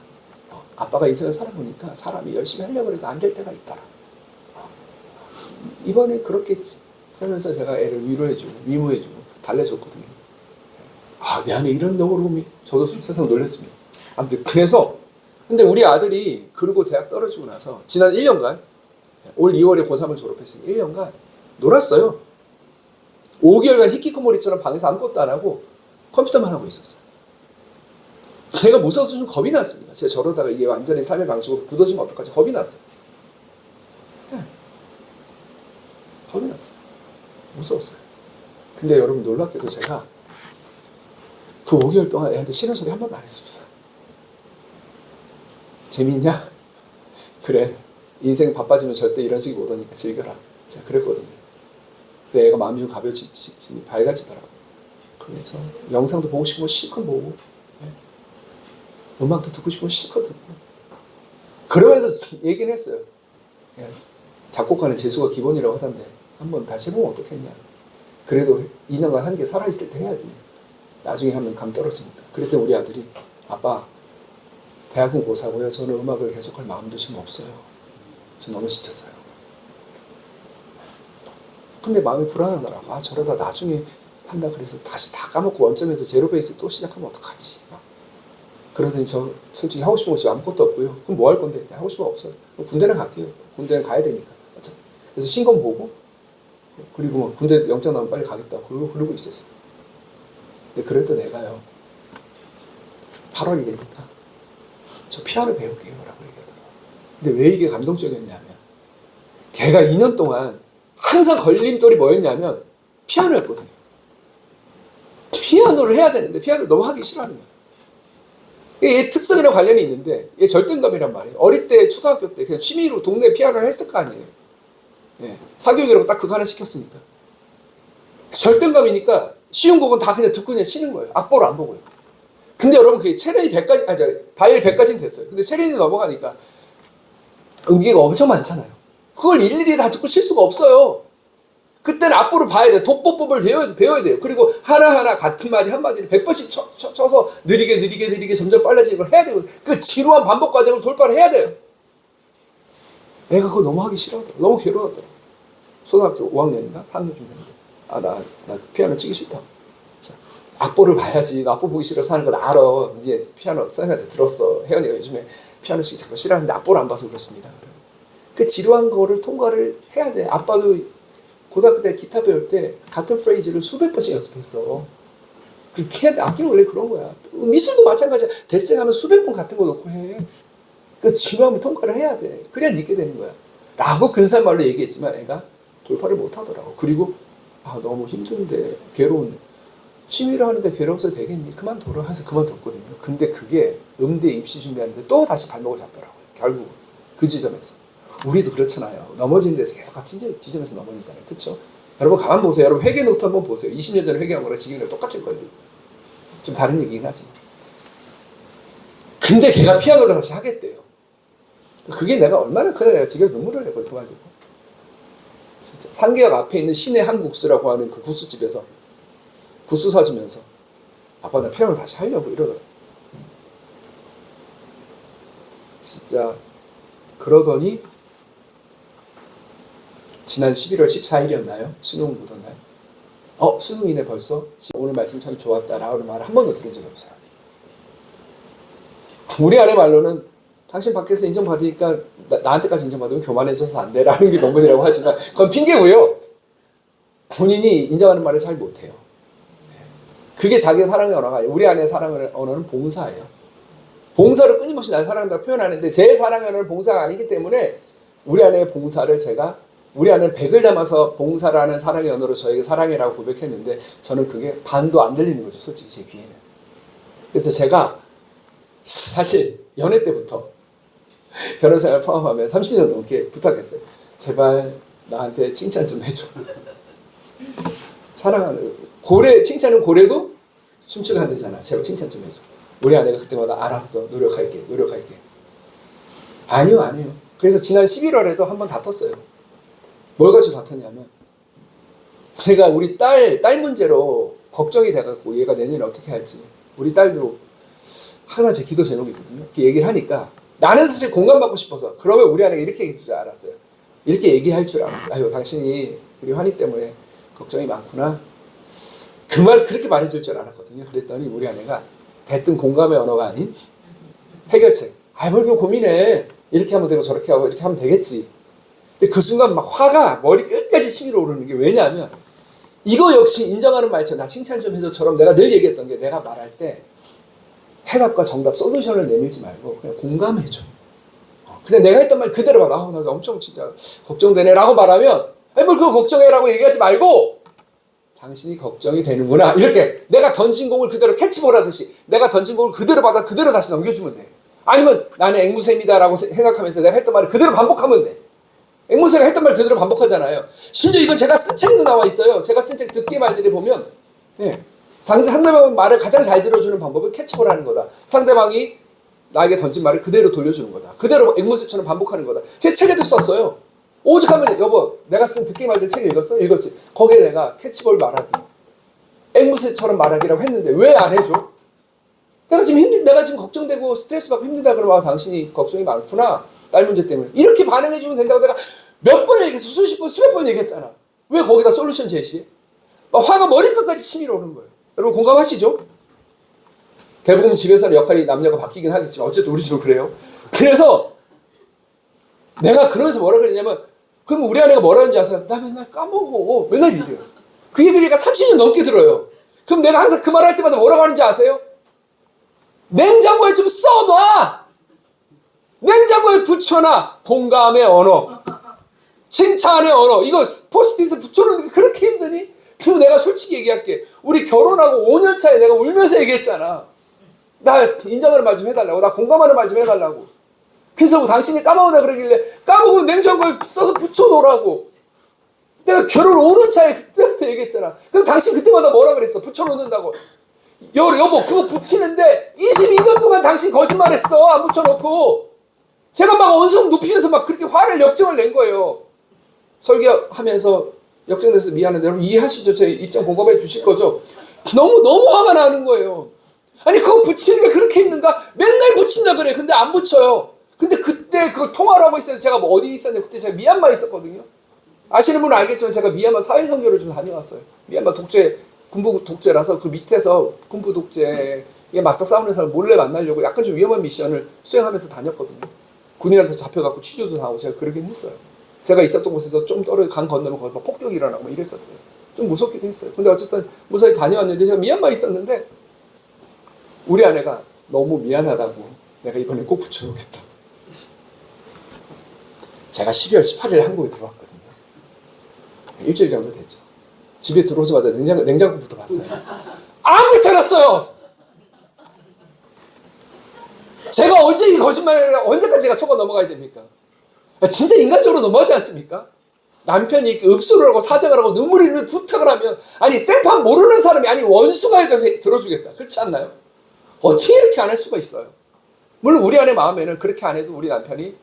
아빠가 인생을 살아보니까 사람이 열심히 하려고 해도 안 될 때가 있더라. 이번에 그렇겠지. 그러면서 제가 애를 위로해주고 위로해주고 달래줬거든요. 내 안에 이런 너그러움이, 저도 세상 놀랐습니다. 아무튼 그래서 근데 우리 아들이 그러고 대학 떨어지고 나서 지난 1년간, 올 2월에 고3을 졸업했으니 1년간 놀았어요. 5개월간 히키코모리처럼 방에서 아무것도 안 하고 컴퓨터만 하고 있었어요. 제가 무서워서 좀 겁이 났습니다. 제가 저러다가 이게 완전히 삶의 방식으로 굳어지면 어떡하지? 겁이 났어요. 겁이 났어요. 무서웠어요. 근데 여러분 놀랍게도 제가 그 5개월 동안 애한테 싫은 소리 한 번도 안 했습니다. 재밌냐? 그래. 인생 바빠지면 절대 이런 식이 못 오니까 즐겨라. 제가 그랬거든요. 근데 애가 마음이 좀 가벼워지니 밝아지더라고요. 그래서 영상도 보고 싶은 거 실컷 보고, 음악도 듣고 싶은 거 실컷 듣고. 그러면서 얘기는 했어요. 작곡가는 재수가 기본이라고 하던데 한번 다시 해보면 어떻겠냐. 그래도 2년간 한 개 살아있을 때 해야지. 나중에 하면 감 떨어지니까. 그랬더니 우리 아들이 아빠 대학은 고4고요. 저는 음악을 계속할 마음도 지금 없어요. 저 너무 지쳤어요. 근데 마음이 불안하더라고. 저러다 나중에 한다 그래서 다시 다 까먹고 원점에서 제로 베이스 또 시작하면 어떡하지. 그러더니 저 솔직히 하고 싶은 거 지금 아무것도 없고요. 그럼 뭐 할 건데? 하고 싶은 거 없어요. 군대는 갈게요. 군대는 가야 되니까. 그래서 신검 보고 그리고 막 군대 영장 나오면 빨리 가겠다고 그러고 있었어요. 근데 그랬던 애가요. 8월이 되니까 저 피아노 배울게요 라고 얘기하더라고요. 근데 왜 이게 감동적이었냐면 걔가 2년 동안 항상 걸림돌이 뭐였냐면 피아노였거든요. 피아노를 해야 되는데 피아노를 너무 하기 싫어하는 거예요. 얘 특성이랑 관련이 있는데 얘 절대감이란 말이에요. 어릴 때 초등학교 때 그냥 취미로 동네 피아노를 했을 거 아니에요. 사교육이라고 딱 그거 하나 시켰으니까. 절대감이니까 쉬운 곡은 다 그냥 듣고 그냥 치는 거예요. 악보를 안 보고요. 근데 여러분 그게 체련이 100까지, 바이엘 100까지는 됐어요. 근데 체련이 넘어가니까 음기가 엄청 많잖아요. 그걸 일일이 다 듣고 칠 수가 없어요. 그때는 악보를 봐야 돼요. 독보법을 배워야 돼요. 그리고 하나하나 같은 말이 한마디를 100번씩 쳐서 느리게 점점 빨라지는 걸 해야 되고 그 지루한 반복 과정을 돌파를 해야 돼요. 애가 그거 너무 하기 싫어하더라고. 너무 괴로워하더라고. 초등학교 5학년인가? 4학년쯤 됐는데 나 피아노 치기 싫다. 악보를 봐야지. 나 악보 보기 싫어서 하는 건 알아. 이제 피아노 선생님한테 들었어. 혜연이가 요즘에 피아노 치기 자꾸 싫어하는데 악보를 안 봐서 그렇습니다. 그 지루한 거를 통과를 해야 돼. 아빠도 고등학교 때 기타 배울 때 같은 프레이즈를 수백 번씩 연습했어. 그렇게 해야 돼. 악기는 원래 그런 거야. 미술도 마찬가지야. 데생하면 수백 번 같은 거 놓고 해. 그 지루함을 통과를 해야 돼. 그래야 늦게 되는 거야. 라고 근사한 말로 얘기했지만 애가 돌파를 못 하더라고. 그리고 너무 힘든데 괴로운데 취미로 하는데 괴로워서 되겠니? 그만둬라 해서 그만뒀거든요. 근데 그게 음대 입시 준비하는데 또 다시 발목을 잡더라고요. 결국 그 지점에서. 우리도 그렇잖아요. 넘어지는 데서 계속 같은 지점에서 넘어지잖아요. 그렇죠? 여러분 가만 보세요. 여러분 회계 노트 한번 보세요. 20년 전에 회계한 거랑 지금이랑 똑같을 거예요. 좀 다른 얘기긴 하지만. 근데 걔가 피아노를 다시 하겠대요. 그게 내가 얼마나 그래. 내가 집에서 눈물을 내고 그 말 듣고. 진짜 상계역 앞에 있는 신의 한국수라고 하는 그 국수집에서 국수 사주면서 아빠 나 피아노를 다시 하려고 이러더라고. 진짜 그러더니 지난 11월 14일이었나요? 수능 보던 날. 수능이네 벌써? 오늘 말씀 참 좋았다라는 말을 한 번도 들은 적이 없어요. 우리 아내 말로는 당신 밖에서 인정받으니까 나한테까지 인정받으면 교만해져서 안 돼라는 게 명분이라고 하지만 그건 핑계고요. 본인이 인정하는 말을 잘 못해요. 그게 자기의 사랑의 언어가 아니에요. 우리 아내의 사랑의 언어는 봉사예요. 봉사를 끊임없이 날 사랑한다고 표현하는데 제 사랑의 언어는 봉사가 아니기 때문에 우리 아내의 봉사를 우리 아내는 100을 담아서 봉사라는 사랑의 언어로 저에게 사랑해라고 고백했는데 저는 그게 반도 안 들리는 거죠. 솔직히 제 귀에는. 그래서 제가 사실 연애 때부터 결혼생활 포함하면 30년 넘게 부탁했어요. 제발 나한테 칭찬 좀 해줘. 사랑하는 칭찬은 고래도 춤추게 한대잖아. 제발 칭찬 좀 해줘. 우리 아내가 그때마다 알았어. 노력할게. 아니요. 그래서 지난 11월에도 한 번 다퉜어요. 뭘 가지고 다퉜냐면 제가 우리 딸 문제로 걱정이 돼갖고 얘가 내년에 어떻게 할지 우리 딸도 항상 제 기도 제목이거든요. 이렇게 얘기를 하니까 나는 사실 공감받고 싶어서 그러면 우리 아내가 이렇게 얘기할 줄 알았어요. 이렇게 얘기할 줄 알았어요. 아유 당신이 우리 환희 때문에 걱정이 많구나. 그 말 그렇게 말해줄 줄 알았거든요. 그랬더니 우리 아내가 대뜸 공감의 언어가 아닌 해결책. 아이 뭘 이렇게 고민해. 이렇게 하면 되고 저렇게 하고 이렇게 하면 되겠지. 근데 그 순간 막 화가 머리 끝까지 치밀어 오르는 게 왜냐하면 이거 역시 인정하는 말처럼 나 칭찬 좀 해줘처럼 내가 늘 얘기했던 게 내가 말할 때 해답과 정답 솔루션을 내밀지 말고 그냥 공감해줘. 그냥 내가 했던 말 그대로 말아. 나 엄청 진짜 걱정되네 라고 말하면 아니 뭘 그거 걱정해 라고 얘기하지 말고 당신이 걱정이 되는구나. 이렇게 내가 던진 공을 그대로 캐치볼 하듯이 내가 던진 공을 그대로 받아 그대로 다시 넘겨주면 돼. 아니면 나는 앵무새입니다 라고 생각하면서 내가 했던 말을 그대로 반복하면 돼. 앵무새가 했던 말 그대로 반복하잖아요. 심지어 이건 제가 쓴 책에도 나와 있어요. 제가 쓴 책 듣기의 말들이 보면 상대방 말을 가장 잘 들어주는 방법은 캐치볼 하는 거다. 상대방이 나에게 던진 말을 그대로 돌려주는 거다. 그대로 앵무새처럼 반복하는 거다. 제 책에도 썼어요. 오죽하면 여보 내가 쓴 듣기의 말들 책 읽었어? 읽었지. 거기에 내가 캐치볼 말하기 앵무새처럼 말하기라고 했는데 왜 안 해줘? 내가 지금 걱정되고 스트레스 받고 힘들다 그러면 당신이 걱정이 많구나. 딸 문제 때문에. 이렇게 반응해주면 된다고 내가 몇 번 얘기했어. 수십 번, 수백 번 얘기했잖아. 왜 거기다 솔루션 제시해? 막 화가 머리끝까지 치밀어 오는 거예요. 여러분 공감하시죠? 대부분 집에서는 역할이 남녀가 바뀌긴 하겠지만 어쨌든 우리 집은 그래요. 그래서 내가 그러면서 뭐라 그랬냐면 그럼 우리 아내가 뭐라 하는지 아세요? 나 맨날 까먹어. 맨날 이래요. 그 얘기를 30년 넘게 들어요. 그럼 내가 항상 그 말 할 때마다 뭐라고 하는지 아세요? 냉장고에 좀 써놔. 냉장고에 붙여놔. 공감의 언어, 칭찬의 언어. 이거 포스트잇에 붙여놓는 게 그렇게 힘드니? 그리고 내가 솔직히 얘기할게. 우리 결혼하고 5년 차에 내가 울면서 얘기했잖아. 나 인정하는 말 좀 해달라고. 나 공감하는 말 좀 해달라고. 그래서 당신이 까먹으라 그러길래 까먹으면 냉장고에 써서 붙여놓으라고. 내가 결혼 5년 차에 그때부터 얘기했잖아. 그럼 당신 그때마다 뭐라 그랬어? 붙여놓는다고. 여보 그거 붙이는데 22년 동안 당신 거짓말했어. 안 붙여놓고. 제가 막 언성 높이면서 막 그렇게 화를 역정을 낸 거예요. 설교하면서 역정돼서 미안한데 여러분 이해하시죠? 제 입장 공감해 주실 거죠? 너무 화가 나는 거예요. 아니 그거 붙이는 게 그렇게 힘든가? 맨날 붙인다 그래. 근데 안 붙여요. 근데 그때 그거 통화를 하고 있었는데 제가 뭐 어디 있었는데 그때 제가 미얀마에 있었거든요. 아시는 분은 알겠지만 제가 미얀마 사회선교를 좀 다녀왔어요. 미얀마 군부 독재라서 그 밑에서 군부 독재에 맞서 싸우는 사람을 몰래 만나려고 약간 좀 위험한 미션을 수행하면서 다녔거든요. 군인한테 잡혀갖고 취조도 당하고 제가 그러긴 했어요. 제가 있었던 곳에서 좀 떨어져 강 건너면 거기 막 폭격이 일어나고 뭐 이랬었어요. 좀 무섭기도 했어요. 근데 어쨌든 무사히 다녀왔는데 제가 미얀마에 있었는데 우리 아내가 너무 미안하다고 내가 이번에 꼭 붙여놓겠다고. 제가 12월 18일 한국에 들어왔거든요. 일주일 정도 됐죠. 집에 들어오자마자 냉장고부터 봤어요. 안 붙여놨어요. 제가 언제 이 거짓말을 언제까지 제가 속아 넘어가야 됩니까? 진짜 인간적으로 넘어가지 않습니까? 남편이 읍소를 하고 사정을 하고 눈물이 흐르면 부탁을 하면 아니 생판 모르는 사람이 아니 원수가 해도 들어주겠다. 그렇지 않나요? 어떻게 이렇게 안 할 수가 있어요? 물론 우리 아내 마음에는 그렇게 안 해도 우리 남편이